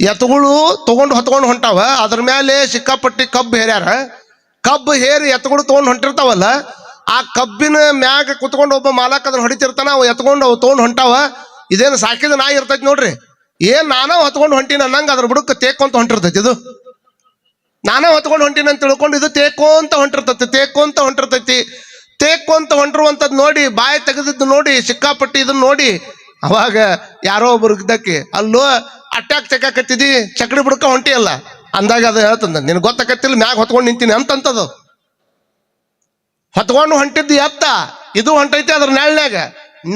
ಎತ್ತುಗಳು ತೊಗೊಂಡು ಹೊತ್ಕೊಂಡು ಹೊಂಟಾವ. ಅದ್ರ ಮೇಲೆ ಸಿಕ್ಕಾಪಟ್ಟಿ ಕಬ್ಬು ಹೇರ್ಯಾರ. ಕಬ್ಬು ಹೇರಿ ಎತ್ತುಗಳು ತೊಗೊಂಡು ಹೊಂಟಿರ್ತಾವಲ್ಲ, ಆ ಕಬ್ಬಿನ ಮ್ಯಾಗ ಕುತ್ಕೊಂಡು ಒಬ್ಬ ಮಾಲಕ್ ಅದನ್ನ ಹೊಡಿತಿರ್ತಾನ. ಅವು ಎತ್ಕೊಂಡು ಅವು ತೊಗೊಂಡು ಹೊಂಟಾವ. ಇದೇನು ಸಾಕಿದ ನಾಯಿ ಇರ್ತೈತಿ ನೋಡ್ರಿ, ಏನ್ ನಾನ ಹೊತ್ಕೊಂಡು ಹೊಂಟಿನ ಅನ್ನಂಗ ಅದ್ರ ಬುಡಕ್ಕೆ ತೇಕೊಂತ ಹೊಂಟಿರ್ತೈತಿ. ಇದು ನಾನ ಹೊತ್ಕೊಂಡು ಹೊಂಟಿನ ಅಂತ ತಿಳ್ಕೊಂಡು ಇದು ತೇಕೊಂತ ಹೊಂಟಿರ್ತೈತಿ. ತೇಕೊಂತ ಹೊಂಟಿರುವಂಥದ್ದು ನೋಡಿ, ಬಾಯಿ ತೆಗೆದಿದ್ದು ನೋಡಿ, ಸಿಕ್ಕಾಪಟ್ಟಿ ಇದನ್ನ ನೋಡಿ, ಅವಾಗ ಯಾರೋ ಒಬ್ರು ಇದ್ದಕ್ಕೆ ಅಲ್ಲೋ ಅಟ್ಯಾಕ್ ತೆಗಾಕತ್ತಿದಿ, ಚಕಡಿ ಬುಡಕ ಹೊಂಟಿ ಅಲ್ಲ ಅಂದಾಗ ಅದು ಹೇಳ್ತಂದ, ನಿನ್ ಗೊತ್ತಾಕತ್ತಿಲ್ಲ ಮ್ಯಾಗ ಹೊತ್ಕೊಂಡು ನಿಂತೀನಿ ಅಂತಂತದು. ಹೊತ್ಕೊಂಡು ಹೊಂಟಿದ್ದು ಎತ್ತ, ಇದು ಹೊಂಟೈತಿ ಅದ್ರ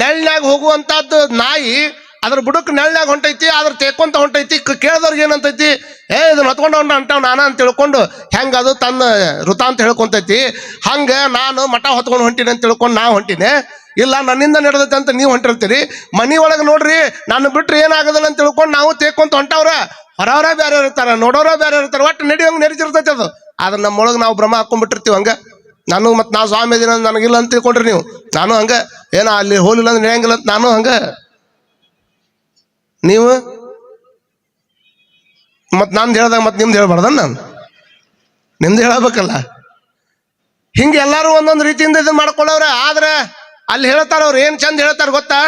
ನೆಳ್ನ್ಯಾಗ ಹೋಗುವಂತದ್ದು ನಾಯಿ ಅದ್ರ ಬುಡಕ್ ನೆಳ್ನ್ಯಾಗ ಹೊಂಟೈತಿ, ಅದ್ರ ತೇಕೊಂತ ಹೊಂಟೈತಿ. ಕೇಳಿದವ್ರಿಗೆ ಏನಂತೈತಿ, ಇದನ್ನ ಹೊತ್ಕೊಂಡು ಹೊಂಟಾವ್ ನಾನ ಅಂತ ತಿಳ್ಕೊಂಡು ಹೆಂಗ ಅದು ತನ್ನ ಋತ ಅಂತ ಹೇಳ್ಕೊಂತೈತಿ. ಹಂಗ ನಾನು ಮಠ ಹೊತ್ಕೊಂಡು ಹೊಂಟಿನಿ ಅಂತ ತಿಳ್ಕೊಂಡು ನಾ ಹೊಂಟಿನಿ, ಇಲ್ಲ ನನ್ನಿಂದ ನಡೆದೈತೆ ಅಂತ ನೀವು ಹೊಂಟಿರ್ತೀರಿ. ಮನಿ ಒಳಗೆ ನೋಡ್ರಿ ನಾನು ಬಿಟ್ರೆ ಏನಾಗೋದಿಲ್ಲ ಅಂತ ತಿಳ್ಕೊಂಡು ನಾವು ತೇಕೊಂತ ಹೊಂಟವ್ರ. ಹೊರವರ ಬೇರೆ ಇರ್ತಾರ, ನೋಡೋರ ಬೇರೆ ಇರ್ತಾರ, ಒಟ್ಟು ನಡಿಯೋಂಗ್ ನಡೀತಿರ್ತೈತಿ ಅದು. ಆದ್ರೆ ನಮ್ಮೊಳಗೆ ನಾವು ಭ್ರಮ ಹಾಕೊಂಡ್ಬಿಟ್ಟಿರ್ತೀವಿ. ಹಂಗ ನಾನು ಮತ್ತೆ ನಾ ಸ್ವಾಮಿ ದಿನ ನನಗಿಲ್ಲ ಅಂತ ತಿಳ್ಕೊಂಡ್ರಿ ನೀವು, ನಾನು ಹಂಗ ಏನ ಅಲ್ಲಿ ಹೋಲಿಲ್ಲ ಅಂದ್ರೆ ನಡೆಯಂಗಿಲ್ಲ ಅಂತ ನಾನು ಹಂಗ. ನೀವು ಮತ್ ನಂದು ಹೇಳ್ದಾಗ ಮತ್ತೆ ನಿಮ್ದು ಹೇಳ್ಬಾರ್ದ, ನಾನು ನಿಮ್ದು ಹೇಳಬೇಕಲ್ಲ. ಹಿಂಗೆ ಎಲ್ಲಾರು ಒಂದೊಂದು ರೀತಿಯಿಂದ ಇದನ್ನ ಮಾಡ್ಕೊಳ್ಳವ್ರೆ. ಆದ್ರೆ ಅಲ್ಲಿ ಹೇಳ್ತಾರ, ಅವ್ರು ಏನ್ ಚಂದ ಹೇಳ್ತಾರ ಗೊತ್ತಾ,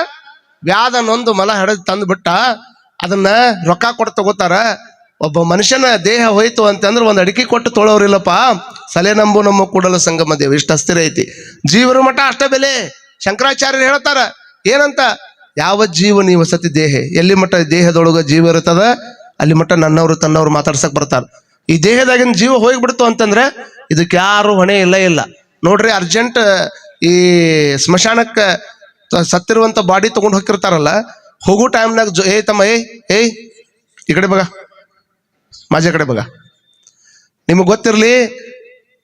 ವ್ಯಾಧ ನೊಂದು ಮಲ ಹಡದ್ ತಂದು ಬಿಟ್ಟ ಅದನ್ನ ರೊಕ್ಕ ಕೊಟ್ಟು ತಗೋತಾರ. ಒಬ್ಬ ಮನುಷ್ಯನ ದೇಹ ಹೋಯ್ತು ಅಂತಂದ್ರೆ ಒಂದು ಅಡಿಕೆ ಕೊಟ್ಟು ತೊಳೋರಿಲ್ಲಪ್ಪ. ಸಲೆ ನಂಬು ನಮ್ಮ ಕೂಡಲ ಸಂಗಮ ದೇವ ಇಷ್ಟ ಅಸ್ಥಿರ ಐತಿ, ಜೀವರ ಮಠ ಅಷ್ಟ ಬೆಲೆ. ಶಂಕರಾಚಾರ್ಯರು ಹೇಳ್ತಾರ ಏನಂತ, ಯಾವ ಜೀವ ನೀವು ವಸತಿ ದೇಹ, ಎಲ್ಲಿ ಮಠ ದೇಹದೊಳಗ ಜೀವ ಇರ್ತದ ಅಲ್ಲಿ ಮಠ ನನ್ನವ್ರು ತನ್ನವ್ರು ಮಾತಾಡ್ಸಕ್ ಬರ್ತಾರ. ಈ ದೇಹದಾಗಿನ ಜೀವ ಹೋಗ್ಬಿಡ್ತು ಅಂತಂದ್ರೆ ಇದಕ್ಕೆ ಯಾರು ಹೊಣೆ ಇಲ್ಲ. ನೋಡ್ರಿ, ಅರ್ಜೆಂಟ್ ಈ ಸ್ಮಶಾನಕ್ಕೆ ಸತ್ತಿರುವಂತ ಬಾಡಿ ತಗೊಂಡು ಹೋಗಿರ್ತಾರಲ್ಲ, ಹೋಗೋ ಟೈಮ್ನಾಗ ತಮ್ಮ ಏಯ್ ಈ ಕಡೆ ಬಗ, ಮಾಜೆ ಕಡೆ ಬಗ. ನಿಮ್ಗೆ ಗೊತ್ತಿರ್ಲಿ,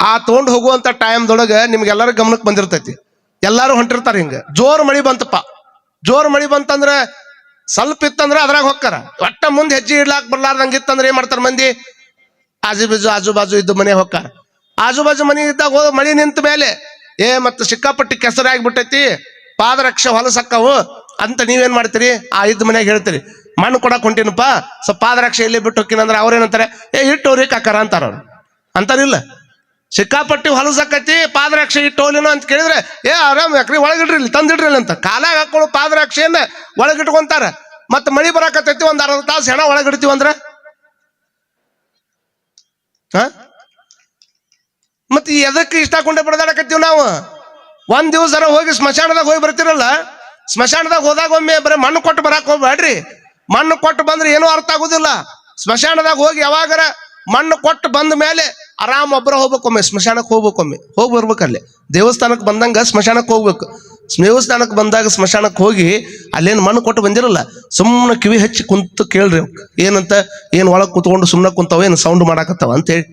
ಆ ತಗೊಂಡು ಹೋಗುವಂತ ಟೈಮ್ದೊಳಗೆ ನಿಮ್ಗೆಲ್ಲರ ಗಮನಕ್ಕೆ ಬಂದಿರ್ತೈತಿ. ಎಲ್ಲಾರು ಹೊಂಟಿರ್ತಾರ. ಹಿಂಗ ಜೋರ್ ಮಳಿ ಬಂತಪ್ಪ, ಜೋರ್ ಮಳಿ ಬಂತಂದ್ರೆ ಸ್ವಲ್ಪ ಇತ್ತಂದ್ರೆ ಅದ್ರಾಗ ಹೊಕ್ಕಾರ. ಒಟ್ಟ ಮುಂದೆ ಹೆಜ್ಜೆ ಇಡ್ಲಾಕ್ ಬರ್ಲಾರ್ದಂಗ ಇತ್ತಂದ್ರೆ ಏನ್ ಮಾಡ್ತಾರ ಮಂದಿ, ಆಜು ಬಾಜು ಇದ್ದು ಮನೆ ಹೊಕ್ಕಾರ. ಆಜು ಬಾಜು ಮನೆ ಇದ್ದಾಗ ಹೋದ ಮಳಿ ನಿಂತ ಮೇಲೆ ಮತ್ತೆ ಸಿಕ್ಕಾಪಟ್ಟಿ ಕೆಸರಾಗ್ಬಿಟ್ಟೈತಿ, ಪಾದರಕ್ಷೆ ಹೊಲಸಕ್ಕವು ಅಂತ ನೀವೇನ್ ಮಾಡ್ತೀರಿ, ಆ ಇದ್ದ ಮನ್ಯಾಗ ಹೇಳ್ತೀರಿ ಮಣ್ಣು ಕೊಡಕ್ ಹೊಂಟಿನಪ್ಪ, ಸ್ವಲ್ಪ ಪಾದರಕ್ಷೆ ಇಲ್ಲಿ ಬಿಟ್ಟು ಹೋಗಿನಂದ್ರೆ ಅವ್ರೇನಂತಾರೆ, ಇಟ್ಟವ್ರಿ ಕಾಕಾರ ಅಂತಾರ. ಅವ್ರು ಅಂತಾರಿಲ್ಲ, ಸಿಕ್ಕಾಪಟ್ಟಿ ಹೊಲಸಕ್ಕೈತಿ ಪಾದರಕ್ಷೆ ಇಟ್ಟೋಲಿನ ಅಂತ ಕೇಳಿದ್ರೆ ಆರಾಮ್ ಯಾಕ್ರಿ ಒಳಗಿಡ್ರಿ ತಂದಿಡ್ರಿ ಅಂತ ಕಾಲಾಗ ಹಾಕೊಳ್ಳೋ ಪಾದರಕ್ಷೆಯನ್ನ ಒಳಗಿಟ್ಕೊಂತಾರ. ಮತ್ ಮಳಿ ಬರಾಕತ್ತೈತಿ, ಒಂದ್ ಅರ್ಧ ತಾಸು ಹೆಣ ಒಳಗಿಡ್ತೀವಂದ್ರ ಮತ್ ಎದಕ್ಕೆ ಇಷ್ಟಕೊಂಡೆ ಬಡದಾಡಕತ್ತೀವಿ ನಾವು. ಒಂದ್ ದಿವಸ ಹೋಗಿ ಸ್ಮಶಾನದಾಗ ಹೋಗಿ ಬರ್ತಿರಲ್ಲ, ಸ್ಮಶಾನದಾಗ ಹೋದಾಗ ಒಮ್ಮೆ ಬರೀ ಮಣ್ಣು ಕೊಟ್ಟು ಬರಾಕ್ ಹೋಗ್ಬೇಡ್ರಿ. ಮಣ್ಣು ಕೊಟ್ಟು ಬಂದ್ರೆ ಏನೂ ಅರ್ಥ ಆಗುದಿಲ್ಲ. ಸ್ಮಶಾನದಾಗ ಹೋಗಿ ಯಾವಾಗರ ಮಣ್ಣು ಕೊಟ್ಟು ಬಂದ ಮೇಲೆ ಆರಾಮ್ ಒಬ್ಬರ ಹೋಗ್ಬೇಕೊಮ್ಮೆ, ಸ್ಮಶಾನಕ್ಕೆ ಹೋಗ್ಬೇಕೊಮ್ಮೆ, ಹೋಗಿ ಬರ್ಬೇಕಲ್ಲಿ. ದೇವಸ್ಥಾನಕ್ಕೆ ಬಂದಂಗ ಸ್ಮಶಾನಕ್ಕೆ ಹೋಗ್ಬೇಕು. ದೇವಸ್ಥಾನಕ್ಕೆ ಬಂದಾಗ ಸ್ಮಶಾನಕ್ಕೆ ಹೋಗಿ ಅಲ್ಲೇನು ಮಣ್ಣು ಕೊಟ್ಟು ಬಂದಿರಲ್ಲ, ಸುಮ್ಮನೆ ಕಿವಿ ಹಚ್ಚಿ ಕುಂತು ಕೇಳ್ರಿ ಏನಂತ, ಏನ್ ಒಳಗೆ ಕುತ್ಕೊಂಡು ಸುಮ್ಮನೆ ಕುಂತಾವ, ಏನು ಸೌಂಡ್ ಮಾಡಾಕತ್ತಾವ ಅಂತೇಳಿ.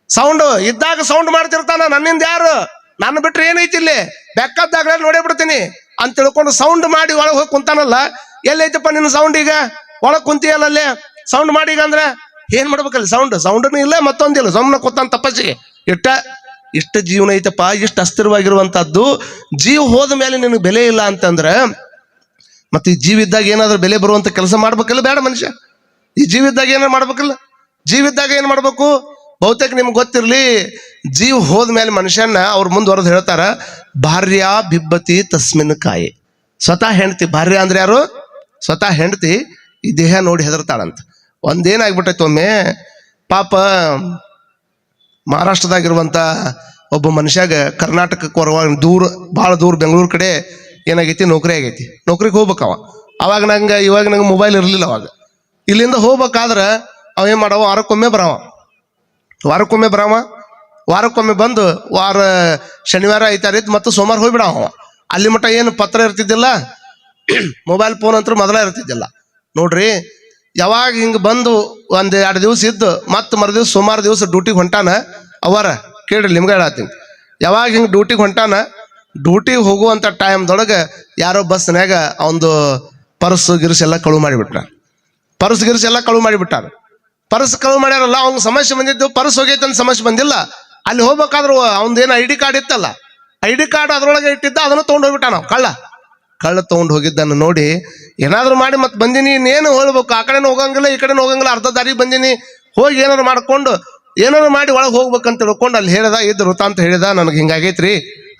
ಸೌಂಡ್ ಇದ್ದಾಗ ಸೌಂಡ್ ಮಾಡ್ತಿರ್ತಾನ, ನನ್ನಿಂದ ಯಾರು, ನನ್ನ ಬಿಟ್ರೆ ಏನೈತಿ ಇಲ್ಲಿ, ಬೆಕ್ಕದ್ದಾಗಲೇ ನೋಡೇ ಬಿಡ್ತೀನಿ ಅಂತ ತಿಳ್ಕೊಂಡು ಸೌಂಡ್ ಮಾಡಿ ಒಳಗೆ ಹೋಗಿ ಕುಂತಾನಲ್ಲ. ಎಲ್ಲೈತಪ್ಪ ನಿನ್ನ ಸೌಂಡ್, ಈಗ ಒಳಗೆ ಕುಂತಿಯಲ್ಲ ಅಲ್ಲೇ ಸೌಂಡ್ ಮಾಡಿ ಈಗ ಅಂದ್ರೆ ಏನ್ ಮಾಡ್ಬೇಕಲ್ಲ, ಸೌಂಡ್ನು ಇಲ್ಲ ಮತ್ತೊಂದಿಲ್ಲ, ಸುಮ್ಮನೆ ಕೂತಾನ ತಪಸ್ಸಿಗೆ. ಇಷ್ಟ ಜೀವನ ಐತಪ್ಪ, ಇಷ್ಟು ಅಸ್ಥಿರವಾಗಿರುವಂತಹದ್ದು. ಜೀವ ಹೋದ ಮೇಲೆ ನಿನಗೆ ಬೆಲೆ ಇಲ್ಲ ಅಂತಂದ್ರೆ ಮತ್ತೆ ಈ ಜೀವ ಇದ್ದಾಗ ಏನಾದ್ರೂ ಬೆಲೆ ಬರುವಂತ ಕೆಲಸ ಮಾಡ್ಬೇಕಲ್ಲ ಬೇಡ ಮನುಷ್ಯ. ಈ ಜೀವ ಇದ್ದಾಗ ಏನಾರು ಮಾಡ್ಬೇಕಲ್ಲ, ಜೀವ ಇದ್ದಾಗ ಏನ್ ಮಾಡ್ಬೇಕು, ಬಹುತೇಕ ನಿಮ್ಗೆ ಗೊತ್ತಿರ್ಲಿ, ಜೀವ ಹೋದ ಮೇಲೆ ಮನುಷ್ಯನ ಅವ್ರು ಮುಂದುವರೆದು ಹೇಳ್ತಾರ, ಭಾರ್ಯ ಬಿಬ್ಬತಿ ತಸ್ಮಿನ್ ಕಾಯಿ. ಸ್ವತಃ ಹೆಂಡತಿ, ಭಾರ್ಯ ಅಂದ್ರೆ ಯಾರು? ಸ್ವತಃ ಹೆಂಡತಿ ಈ ದೇಹ ನೋಡಿ ಹೆದರ್ತಾಳಂತ. ಒಂದೇನಾಗ್ಬಿಟ್ಟೈತಿ, ಒಮ್ಮೆ ಪಾಪ ಮಹಾರಾಷ್ಟ್ರದಾಗಿರುವಂಥ ಒಬ್ಬ ಮನುಷ್ಯಾಗ ಕರ್ನಾಟಕಕ್ಕೆ ಹೊರವಾಗಿ ಭಾಳ ದೂರ ಬೆಂಗಳೂರು ಕಡೆ ಏನಾಗೈತಿ, ನೌಕರಿ ಆಗೈತಿ. ನೌಕರಿಗೆ ಹೋಗ್ಬೇಕವ. ಅವಾಗ ಇವಾಗ ನಂಗೆ ಮೊಬೈಲ್ ಇರಲಿಲ್ಲ. ಅವಾಗ ಇಲ್ಲಿಂದ ಹೋಗ್ಬೇಕಾದ್ರೆ ಅವ ಏನು ಮಾಡವ, ವಾರಕ್ಕೊಮ್ಮೆ ಬಂದು ಶನಿವಾರ ಐತಾರಿತ್ತು ಮತ್ತು ಸೋಮವಾರ ಹೋಗ್ಬಿಡವ. ಅಲ್ಲಿ ಮಟ್ಟ ಏನು ಪತ್ರ ಇರ್ತಿದ್ದಿಲ್ಲ, ಮೊಬೈಲ್ ಫೋನ್ ಅಂತೂ ಮೊದಲ ಇರ್ತಿದ್ದಿಲ್ಲ ನೋಡ್ರಿ. ಯಾವಾಗ ಹಿಂಗೆ ಬಂದು 1-2 ದಿವಸ ಇದ್ದು ಮತ್ತೆ ಮರುದಿವ್ಸ ಸೋಮವಾರ ದಿವಸ ಡ್ಯೂಟಿಗೆ ಹೊಂಟಾನ. ಅವರ ಕೇಳ್ರಿ, ನಿಮ್ಗೆ ಹೇಳತ್ತೀನಿ. ಯಾವಾಗ ಹಿಂಗೆ ಡ್ಯೂಟಿಗೆ ಹೊಂಟಾನ, ಡ್ಯೂಟಿಗೆ ಹೋಗುವಂಥ ಟೈಮ್ದೊಳಗೆ ಯಾರೋ ಬಸ್ನ್ಯಾಗ ಅವನದು ಪರ್ಸ್ ಗಿರ್ಸ್ ಎಲ್ಲ ಕಳುವು ಮಾಡಿಬಿಟ್ಟಾರ. ಪರ್ಸ್ ಕಳುವು ಮಾಡ್ಯಾರಲ್ಲ, ಅವ್ನಿಗೆ ಸಮಸ್ಯೆ ಬಂದಿದ್ದು. ಪರ್ಸ್ ಹೋಗೈತೆ ಅಂತ ಸಮಸ್ಯೆ ಬಂದಿಲ್ಲ. ಅಲ್ಲಿ ಹೋಗ್ಬೇಕಾದ್ರು ಅವನದೇನು ID ಕಾರ್ಡ್ ಇತ್ತಲ್ಲ, ID ಕಾರ್ಡ್ ಅದ್ರೊಳಗೆ ಇಟ್ಟಿದ್ದ, ಅದನ್ನು ತೊಗೊಂಡು ಹೋಗ್ಬಿಟ್ಟ. ನಾವು ಕಳ್ಳ ತೊಗೊಂಡು ಹೋಗಿದ್ದನ್ನು ನೋಡಿ ಏನಾದ್ರು ಮಾಡಿ ಮತ್ತೆ ಬಂದೀನಿ. ಇನ್ನೇನು ಹೋಗ್ಬೇಕು, ಆ ಕಡೆನೂ ಹೋಗಂಗಿಲ್ಲ ಈ ಕಡೆನೂ ಹೋಗಂಗಿಲ್ಲ, ಅರ್ಧ ದಾರಿ ಬಂದೀನಿ. ಹೋಗಿ ಏನಾರು ಮಾಡ್ಕೊಂಡು ಏನಾರು ಮಾಡಿ ಒಳಗೆ ಹೋಗ್ಬೇಕಂತ ತಿಳ್ಕೊಂಡು ಅಲ್ಲಿ ಹೇಳ್ದ, ಇದ್ದು ವೃತ್ತ ಅಂತ ಹೇಳಿದ, ನನಗೆ ಹಿಂಗಾಗೈತ್ರಿ,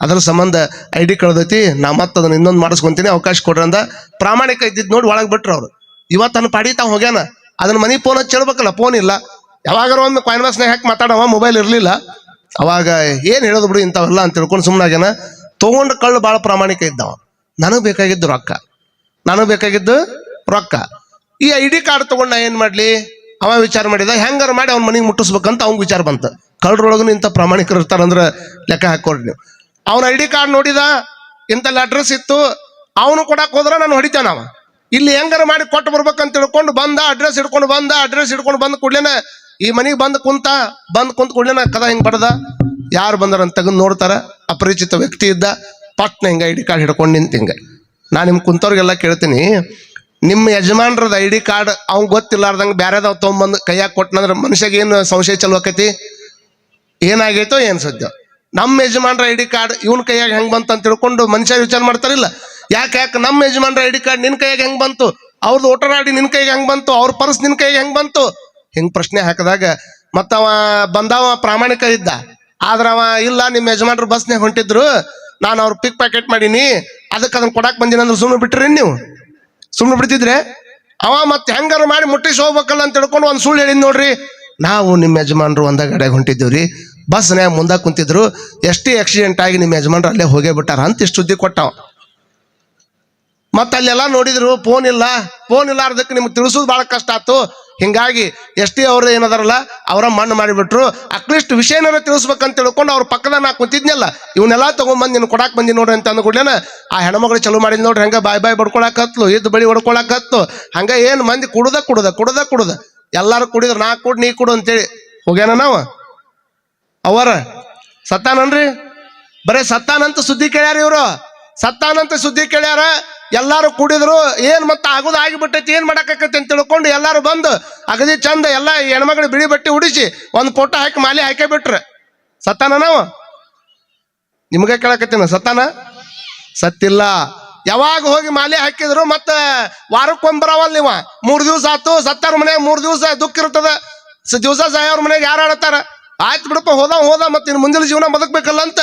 ಅದ್ರ ಸಂಬಂಧ ID ಕಳ್ದೈತಿ, ನಾ ಮತ್ತೆ ಅದನ್ನ ಇನ್ನೊಂದು ಮಾಡಿಸ್ಕೊಂತೀನಿ, ಅವಕಾಶ ಕೊಡ್ರಿ ಅಂದ. ಪ್ರಾಮಾಣಿಕ ಇದ್ದಿದ್ದು ನೋಡಿ ಒಳಗೆ ಬಿಟ್ರು ಅವ್ರು. ಇವತ್ತನ್ನು ಪಾಡಿ ತಾವು ಹೋಗ್ಯಾನ, ಅದನ್ನ ಮನೆ ಫೋನ್ ಹಚ್ಚಿ ಹೇಳ್ಬೇಕಲ್ಲ, ಫೋನ್ ಇಲ್ಲ. ಯಾವಾಗಾರ ಒಮ್ಮೆ ಕಾಯಿನ್ ಬಾಕ್ಸ್ನಾಗ ಹಾಕಿ ಮಾತಾಡವ, ಮೊಬೈಲ್ ಇರಲಿಲ್ಲ. ಅವಾಗ ಏನು ಹೇಳೋದು ಬಿಡು ಇಂಥವೆಲ್ಲ ಅಂತ ತಿಳ್ಕೊಂಡು ಸುಮ್ಮನಾಗ್ಯಾನ. ತೊಗೊಂಡು ಕಳ್ಳು ಭಾಳ ಪ್ರಾಮಾಣಿಕ ಇದ್ದವ. ನನಗೆ ಬೇಕಾಗಿದ್ದು ರೊಕ್ಕ. ಈ ID ಕಾರ್ಡ್ ತೊಗೊಂಡು ನಾ ಏನು ಮಾಡಲಿ? ಅವ ವಿಚಾರ ಮಾಡಿದ, ಹೆಂಗಾರ ಮಾಡಿ ಅವ್ನ ಮನೆಗೆ ಮುಟ್ಟಿಸ್ಬೇಕಂತ ಅವ್ನಿಗೆ ವಿಚಾರ ಬಂತು. ಕಳ್ಳರೊಳಗೂ ಇಂಥ ಪ್ರಾಮಾಣಿಕರು ಇರ್ತಾರಂದ್ರೆ ಲೆಕ್ಕ ಹಾಕೊಡ್ರಿ ನೀವು. ಅವನ ID ಕಾರ್ಡ್ ನೋಡಿದ, ಇಂಥಲ್ಲಿ ಅಡ್ರೆಸ್ ಇತ್ತು, ಅವನು ಕೊಡಕ್ಕೆ ಹೋದ್ರೆ ನಾನು ಹೊಡಿತಾನ. ಅವ ಇಲ್ಲಿ ಹೆಂಗಾರ ಮಾಡಿ ಕೊಟ್ಟು ಬರ್ಬೇಕಂತ ತಿಳ್ಕೊಂಡು ಬಂದ, ಅಡ್ರೆಸ್ ಹಿಡ್ಕೊಂಡು ಬಂದ ಕೂಡ್ಲೇನ ಈ ಮನೆಗೆ ಬಂದು ಕುಂತ ಕೂಡ್ಲೇನ ಕದ ಹಿಂಗೆ ಬಡ್ದ. ಯಾರು ಬಂದಾರಂತ ತೆಗೆದು ನೋಡ್ತಾರ, ಅಪರಿಚಿತ ವ್ಯಕ್ತಿ ಇದ್ದ. ಪಟ್ನ ಹಿಂಗೆ ID ಕಾರ್ಡ್ ಹಿಡ್ಕೊಂಡು ನಿಂತು ಹಿಂಗೆ. ನಾನು ನಿಮ್ಗೆ ಕುಂತವ್ರಿಗೆಲ್ಲ ಕೇಳ್ತೀನಿ, ನಿಮ್ಮ ಯಜಮಾನ್ರದ ID ಕಾರ್ಡ್ ಅವ್ನು ಗೊತ್ತಿಲ್ಲಾರ್ದಂಗೆ ಬ್ಯಾರೆದವ್ ತೊಗೊಂಬಂದು ಕೈಯಾಗ ಕೊಟ್ಟನಂದ್ರೆ ಮನುಷ್ಯಗೆ ಏನು ಸಂಶಯ ಚಲೋ ಆಕೈತಿ? ಏನಾಗೈತೋ ಏನು ಸದ್ಯ. ನಮ್ಮ ಯಜಮಾನ್ರ ID ಕಾರ್ಡ್ ಇವನ್ ಕೈಯಾಗ ಹೆಂಗೆ ಬಂತು ಅಂತ ತಿಳ್ಕೊಂಡು ಮನುಷ್ಯ ವಿಚಾರ ಮಾಡ್ತಾರಿಲ್ಲ. ಯಾಕೆ ನಮ್ಮ ಯಜಮಾನ್ರ ID ಕಾರ್ಡ್ ನಿನ್ನ ಕೈಯಾಗ ಹೆಂಗೆ ಬಂತು? ಅವ್ರದ್ದು ವೋಟರ್ ID ನಿನ್ನ ಕೈಗೆ ಹೆಂಗೆ ಬಂತು? ಅವ್ರ ಪರ್ಸ್ ನಿನ್ನ ಕೈಗೆ ಹೆಂಗೆ ಬಂತು? ಹಿಂಗೆ ಪ್ರಶ್ನೆ ಹಾಕಿದಾಗ ಮತ್ತವ ಬಂದವ ಪ್ರಾಮಾಣಿಕ ಇದ್ದ. ಆದ್ರೆ ಅವ ಇಲ್ಲ, ನಿಮ್ಮ ಯಜಮಾನ್ರು ಬಸ್ನಾಗ ಹೊಂಟಿದ್ರು, ನಾನು ಅವ್ರು ಪಿಕ್ ಪ್ಯಾಕೆಟ್ ಮಾಡೀನಿ, ಅದಕ್ಕೆ ಅದನ್ನ ಕೊಡಕ್ಕೆ ಬಂದಿನಿ ಅಂದ್ರೆ ಸುಮ್ಮನೆ ಬಿಟ್ಟಿರಿ? ನೀವು ಸುಮ್ಮನೆ ಬಿಡ್ತಿದ್ರೆ ಅವ ಮತ್ತೆ ಹೆಂಗಾರು ಮಾಡಿ ಮುಟ್ಟಿಸಿ ಹೋಗ್ಬೇಕಲ್ಲ ಅಂತ ತಿಳ್ಕೊಂಡು ಒಂದು ಸುಳ್ಳು ಹೇಳಿದ್ ನೋಡ್ರಿ. ನಾವು ನಿಮ್ಮ ಯಜಮಾನ್ರು ಒಂದ ಗಾಡಿಯಾಗ ಹೊಂಟಿದ್ದೀವ್ರಿ, ಬಸ್ನ್ಯಾಗ ಮುಂದೆ ಕುಂತಿದ್ರು, ಎಷ್ಟೇ ಆಕ್ಸಿಡೆಂಟ್ ಆಗಿ ನಿಮ್ಮ ಯಜಮಾನ್ರು ಅಲ್ಲೇ ಹೋಗೇ ಬಿಟ್ಟಾರ ಅಂತ ಇಷ್ಟು ಸುದ್ದಿ ಕೊಟ್ಟವ. ಮತ್ತೆ ಅಲ್ಲೆಲ್ಲ ನೋಡಿದ್ರು ಫೋನ್ ಇಲ್ಲಾರ್ದಕ್ಕೆ ನಿಮ್ಗೆ ತಿಳಿಸೋದು ಭಾಳ ಕಷ್ಟ ಆಯ್ತು. ಹಿಂಗಾಗಿ ಎಷ್ಟೇ ಅವ್ರು ಏನದಾರಲ್ಲ ಅವರ ಮಣ್ಣು ಮಾಡಿಬಿಟ್ರು. ಅಟ್ಲೀಸ್ಟ್ ವಿಷಯನ ತಿಳಿಸ್ಬೇಕಂತ ತಿಳ್ಕೊಂಡು ಅವ್ರ ಪಕ್ಕದ ನಾ ಕುಂತಿದ್ನಲ್ಲ, ಇವನ್ನೆಲ್ಲ ತೊಗೊಂಬಂದು ನೀನು ಕೊಡಾಕ್ ಬಂದಿ ನೋಡ್ರಿ ಅಂತ ಅಂದ್ಕೊಡ್ಲೇನ ಆ ಹೆಣ್ಮಗಳು ಚಲೋ ಮಾಡಿದ್ ನೋಡ್ರಿ, ಹಂಗ ಬಾಯ್ ಬಡ್ಕೊಳಕತ್ಲು, ಇದ್ದು ಬಳಿ ಹೊಡ್ಕೊಳಕತ್ಲು. ಹಂಗ ಏನು ಮಂದಿ ಕುಡ್ದ ಎಲ್ಲಾರು ಕುಡಿದ್ರು, ನಾ ಕುಡ್ ನೀ ಕುಡು ಅಂತೇಳಿ ಹೋಗ್ಯಾನ. ನಾವು ಅವರ ಸತ್ತಾನನ್ರಿ, ಬರೇ ಸತ್ತಾನಂತ ಸುದ್ದಿ ಕೇಳ್ಯಾರ. ಎಲ್ಲಾರು ಕುಡಿದ್ರು, ಏನ್ ಮತ್ತೆ ಆಗೋದು ಆಗಿಬಿಟ್ಟೈತಿ, ಏನ್ ಮಾಡಾಕೈತಿ ಅಂತ ತಿಳ್ಕೊಂಡು ಎಲ್ಲಾರು ಬಂದು ಅಗದಿ ಚಂದ ಎಲ್ಲ ಹೆಣ್ಮಗಳು ಬಿಳಿ ಬಟ್ಟೆ ಉಡಿಸಿ ಒಂದು ಫೋಟೋ ಹಾಕಿ ಮಾಲಿ ಹಾಕೇ ಬಿಟ್ರೆ ಸತ್ತಾನ. ನಾವು ನಿಮ್ಗೆ ಕೇಳಕತ್ತೀನ, ಸತ್ತಾನ? ಸತ್ತಿಲ್ಲ. ಯಾವಾಗ ಹೋಗಿ ಮಾಲಿ ಹಾಕಿದ್ರು ಮತ್ತೆ ವಾರಕ್ಕೊಂಬರವಲ್ ನೀವ 3 ದಿವಸ ಆತು. ಸತ್ತಾರ ಮನೆಯಾಗ 3 ದಿವಸ ದುಃಖ ಇರ್ತದ. ದಿವಸ ಸಾಯೋರ್ ಮನೆಯಾಗ ಯಾರು ಆಡತ್ತಾರ? ಆಯ್ತು ಬಿಡಪ್ಪ, ಹೋದ ಮತ್ತೆ ಇನ್ನು ಮುಂದಿನ ಜೀವನ ಬದುಕ್ಬೇಕಲ್ಲ ಅಂತ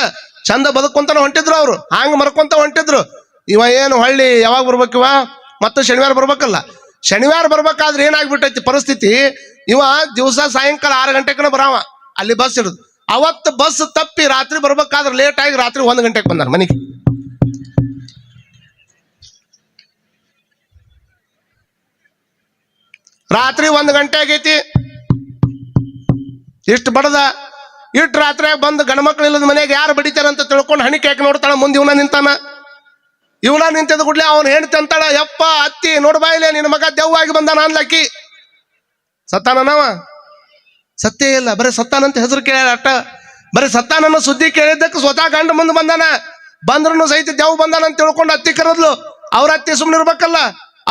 ಚಂದ ಬದುಕೊಂತಾನ ಹೊಂಟಿದ್ರು. ಅವ್ರು ಹಂಗ ಮರ್ಕೊಂತ ಹೊಂಟಿದ್ರು. ಇವ ಏನು ಹಳ್ಳಿ ಯಾವಾಗ ಬರ್ಬೇಕಿವ? ಮತ್ತೆ ಶನಿವಾರ ಬರ್ಬೇಕಲ್ಲ. ಶನಿವಾರ ಬರ್ಬೇಕಾದ್ರೆ ಏನಾಗ್ಬಿಟ್ಟೈತಿ ಪರಿಸ್ಥಿತಿ, ಇವ ದಿವಸ ಸಾಯಂಕಾಲ 6 ಗಂಟೆಗೆ ಬರಾವ, ಅಲ್ಲಿ ಬಸ್ ಇಡುದು. ಅವತ್ತು ಬಸ್ ತಪ್ಪಿ ರಾತ್ರಿ ಬರ್ಬೇಕಾದ್ರೆ ಲೇಟ್ ಆಗಿ ರಾತ್ರಿ 1 ಗಂಟೆಗೆ ಬಂದಾರ ಮನೆಗೆ. ರಾತ್ರಿ 1 ಗಂಟೆ ಆಗೈತಿ. ಇಷ್ಟು ಬಡದ ಇಟ್ಟು ರಾತ್ರಿಯಾಗ ಬಂದು ಗಂಡ್ಮಕ್ಳು ಇಲ್ಲದ ಮನೆಯಾಗ ಯಾರು ಬಡಿತಾರಂತ ತಿಳ್ಕೊಂಡು ಹಣಿಕೆ ಹಾಕಿ ನೋಡ್ತಾಳ. ಮುಂದೆ ಇವನ ನಿಂತಿದ್ದ ಕೂಡ್ಲೆ ಅವನು ಹೆಣ್ತಿ ಅಂತಾಳ, ಯಪ್ಪ ಅತ್ತಿ ನೋಡ್ಬಾಯಿಲೆ ನಿನ್ನ ಮಗ ದೆವ್ವಾಗಿ ಬಂದಾನ ಅನ್ಲಕ್ಕಿ. ಸತ್ತಾನ? ನಾವ ಸತ್ತೇ ಇಲ್ಲ, ಬರೀ ಸತ್ತಾನಂತ ಹೆಸರು ಕೇಳ ಅಟ್ಟ. ಬರೀ ಸತ್ತಾನನ್ನ ಸುದ್ದಿ ಕೇಳಿದ್ದಕ್ಕೆ ಸ್ವತಃ ಗಂಡ ಮುಂದೆ ಬಂದ್ರು ಸಹಿತ ದೆವ್ ಬಂದಾನ ಅಂತ ತಿಳ್ಕೊಂಡು ಅತ್ತಿ ಕರೆದ್ಲು. ಅವ್ರ ಅತ್ತಿ ಸುಮ್ಮನೆ ಇರ್ಬೇಕಲ್ಲ.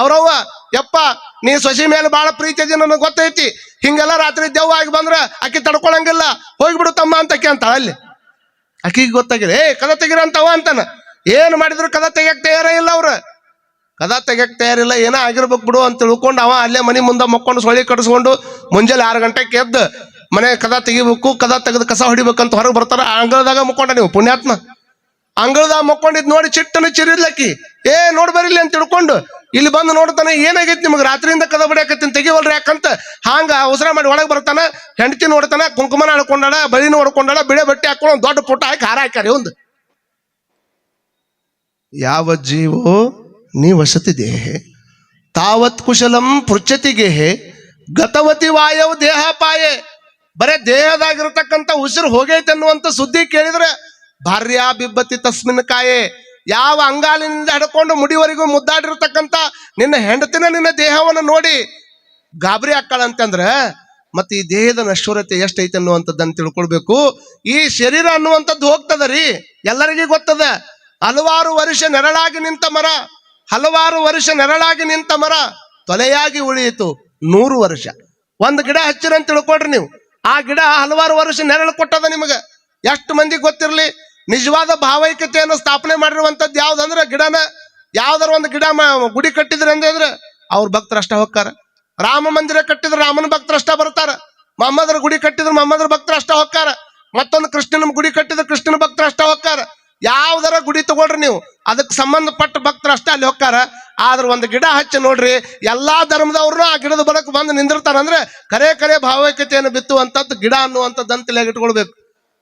ಅವ್ರವ್ವ, ಯಪ್ಪ ನೀ ಸೊಸಿ ಮೇಲೆ ಬಹಳ ಪ್ರೀತಿ ಅದಿ, ನನಗೆ ಗೊತ್ತೈತಿ, ಹಿಂಗೆಲ್ಲ ರಾತ್ರಿ ದೆವ್ವ ಆಗಿ ಬಂದ್ರ ಆಕಿ ತಡ್ಕೊಳಂಗಿಲ್ಲ, ಹೋಗ್ಬಿಡು ತಮ್ಮ ಅಂತ ಅಂತಾಳ. ಅಲ್ಲಿ ಆಕಿಗೆ ಗೊತ್ತಾಗಿದೆ, ಕದ ತೆಗಿರ ಅಂತವ ಅಂತಾನ. ಏನು ಮಾಡಿದ್ರು ಕದ ತೆಗಿಯಕ್ ತಯಾರಿಲ್ಲ. ಕದ ತೆಗಿಯಕ್ ತಯಾರಿಲ್ಲ, ಏನೋ ಆಗಿರ್ಬೇಕು ಬಿಡು ಅಂತ ತಿಳ್ಕೊಂಡು ಅವ ಅಲ್ಲೇ ಮನೆ ಮುಂದೆ ಮಕ್ಕೊಂಡು ಸೊಳ್ಳಿ ಕಡಿಸ್ಕೊಂಡು ಮುಂಜಾನೆ 6 ಗಂಟೆಗೆ ಎದ್ದು ಮನೆ ಕದ ತೆಗಿಬೇಕು, ಕದ ತೆಗೆದು ಕಸ ಹೊಡಿಬೇಕಂತ ಹೊರಗೆ ಬರ್ತಾರ. ಅಂಗಳದಾಗ ಮುಕ್ಕೊಂಡ ನೀವು ಪುಣ್ಯಾತ್ಮ. ಅಂಗಳದಾಗ ಮಕ್ಕೊಂಡಿದ್ ನೋಡಿ ಚಿಟ್ಟನ ಚಿರಿದ್ಲಕ್ಕಿ ನೋಡ್ ಬರಿಲಿ ಅಂತ ತಿಳ್ಕೊಂಡು ಇಲ್ಲಿ ಬಂದು ನೋಡ್ತಾನೆ, ಏನಾಗೈತಿ ನಿಮ್ಗೆ ರಾತ್ರಿಯಿಂದ ಕದ ಬಡಿಯಾಕತ್ತೀನಿ ತೆಗಿವಲ್ರಿ ಯಾಕಂತ ಹಾಂಗ ಅವಸರ ಮಾಡಿ ಒಳಗೆ ಬರ್ತಾನ. ಹೆಂಡತಿ ನೋಡ್ತಾನ, ಕುಂಕುಮನ ಹಾಕೊಂಡಾಳ, ಬಳಿನ ಹೊಡ್ಕೊಂಡಾಳ, ಬಿಳೆ ಬಟ್ಟೆ ಹಾಕೊಂಡು ದೊಡ್ಡ ಪುಟ್ಟ ಹಾಕಿ ಹಾರ ಹಾಕ್ಯಾರ. ಒಂದು ಯಾವ ಜೀವೋ ನೀ ವಸತಿ ದೇಹೆ ತಾವತ್ ಕುಶಲಂ ಪೃಚ್ಛತಿ ಗೇಹೆ ಗತವತಿ ವಾಯವ್ ದೇಹ ಪಾಯೆ. ಬರೇ ದೇಹದಾಗಿರ್ತಕ್ಕಂಥ ಉಸಿರು ಹೋಗೈತೆ ಅನ್ನುವಂಥ ಸುದ್ದಿ ಕೇಳಿದ್ರೆ ಭಾರ್ಯ ಬಿಬ್ಬತಿ ತಸ್ಮಿನ್ ಕಾಯೆ. ಯಾವ ಅಂಗಾಲಿನಿಂದ ಹಿಡ್ಕೊಂಡು ಮುಡಿವರೆಗೂ ಮುದ್ದಾಡಿರ್ತಕ್ಕಂಥ ನಿನ್ನ ಹೆಂಡತಿನ ನಿನ್ನ ದೇಹವನ್ನು ನೋಡಿ ಗಾಬರಿ ಹಾಕ್ಕಾಳಂತಂದ್ರೆ ಮತ್ತೆ ಈ ದೇಹದ ನಶ್ವರತೆ ಎಷ್ಟೈತೆ ಅನ್ನುವಂಥದ್ದನ್ನು ತಿಳ್ಕೊಳ್ಬೇಕು. ಈ ಶರೀರ ಅನ್ನುವಂಥದ್ದು ಹೋಗ್ತದ ರೀ, ಎಲ್ಲರಿಗೂ ಗೊತ್ತದ. ಹಲವಾರು ವರ್ಷ ನೆರಳಾಗಿ ನಿಂತ ಮರ, ಹಲವಾರು ವರ್ಷ ನೆರಳಾಗಿ ನಿಂತ ಮರ ತೊಲೆಯಾಗಿ ಉಳಿಯಿತು 100 ವರ್ಷ. ಒಂದು ಗಿಡ ಹಚ್ಚಿರಂತ ತಿಳ್ಕೊಡ್ರಿ ನೀವು, ಆ ಗಿಡ ಹಲವಾರು ವರ್ಷ ನೆರಳು ಕೊಟ್ಟದ ನಿಮಗೆ. ಎಷ್ಟು ಮಂದಿ ಗೊತ್ತಿರಲಿ, ನಿಜವಾದ ಭಾವೈಕ್ಯತೆಯನ್ನು ಸ್ಥಾಪನೆ ಮಾಡಿರುವಂಥದ್ದು ಯಾವ್ದಂದ್ರೆ ಗಿಡನ. ಯಾವ್ದಾರ ಒಂದು ಗಿಡ ಗುಡಿ ಕಟ್ಟಿದ್ರೆ ಅಂದ್ರೆ ಅವ್ರ ಭಕ್ತರು ಅಷ್ಟ ಹೋಗ್ತಾರ. ರಾಮ ಮಂದಿರ ಕಟ್ಟಿದ್ರೆ ರಾಮನ ಭಕ್ತರು ಅಷ್ಟ ಬರ್ತಾರ. ಮೊಹಮ್ಮದರ ಗುಡಿ ಕಟ್ಟಿದ್ರೆ ಮೊಹಮ್ಮದರ ಭಕ್ತರು ಅಷ್ಟ ಹೋಗ್ತಾರ. ಮತ್ತೊಂದು ಕೃಷ್ಣನ ಗುಡಿ ಕಟ್ಟಿದ್ರೆ ಕೃಷ್ಣನ ಭಕ್ತರು ಅಷ್ಟ ಹೋಗ್ತಾರ. ಯಾವ್ದಾರ ಗುಡಿ ತಗೊಳ್ರಿ ನೀವು, ಅದಕ್ಕೆ ಸಂಬಂಧಪಟ್ಟ ಭಕ್ತರು ಅಷ್ಟ ಅಲ್ಲಿ ಹೋಗ್ತಾರ. ಆದ್ರೆ ಒಂದು ಗಿಡ ಹಚ್ಚಿ ನೋಡ್ರಿ, ಎಲ್ಲಾ ಧರ್ಮದವ್ರು ಆ ಗಿಡದ ಬಲಕ್ಕೆ ಬಂದು ನಿಂದಿರ್ತಾರ. ಅಂದ್ರೆ ಕರೆ ಭಾವೈಕ್ಯತೆಯನ್ನು ಬಿತ್ತುವಂಥದ್ದು ಗಿಡ ಅನ್ನುವಂಥದ್ದು ಅಂತ ಇಟ್ಕೊಳ್ಬೇಕು.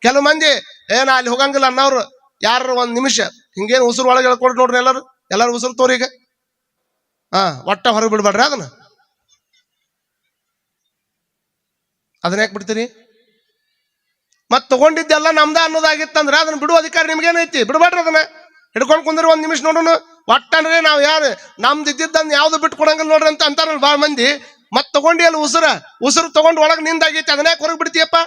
ಕೆಲವು ಮಂದಿ ಅಲ್ಲಿ ಹೋಗಂಗಿಲ್ಲ ಅನ್ನೋರು ಯಾರು ಒಂದ್ ನಿಮಿಷ ಹಿಂಗೇನು ಉಸಿರು ಒಳಗೆ ಹೇಳ್ಕೊಡ್ರಿ ನೋಡ್ರಿ, ಎಲ್ಲರೂ ಉಸಿರು ತೋರಿ ಈಗ ಒಟ್ಟ ಹೊರಗೆ ಬಿಡ್ಬೇಡ್ರಿ. ಅದನ್ನ ಯಾಕೆ ಬಿಡ್ತೀರಿ? ಮತ್ ತಗೊಂಡಿದ್ದೆಲ್ಲ ನಮ್ದ ಅನ್ನೋದಾಗಿತ್ತಂದ್ರೆ ಅದನ್ನ ಬಿಡುವ ಅಧಿಕಾರ ನಿಮ್ಗೇನೈತಿ? ಬಿಡ್ಬೇಡ್ರಿ, ಅದನ್ನ ಹಿಡ್ಕೊಂಡು ಕುಂದ್ರಿ ಒಂದ್ ನಿಮಿಷ ನೋಡೋಣ. ಒಟ್ಟನ್ರಿ ನಾವ್ ಯಾರು ನಮ್ದು ಇದ್ದಿದ್ದನ್ನ ಯಾವ್ದು ಬಿಟ್ಟು ಕೊಡಂಗಿಲ್ಲ ನೋಡ್ರಿ ಅಂತ ಅಂತಾರಲ್ಲ ಬಾಳ ಮಂದಿ. ಮತ್ ತಗೊಂಡಿ ಅಲ್ಲಿ ಉಸಿರು ತಗೊಂಡು ಒಳಗೆ ನಿಂದಾಗೈತಿ, ಅದನ್ನ ಹೊರಗೆ ಬಿಡ್ತೀಯಪ್ಪ?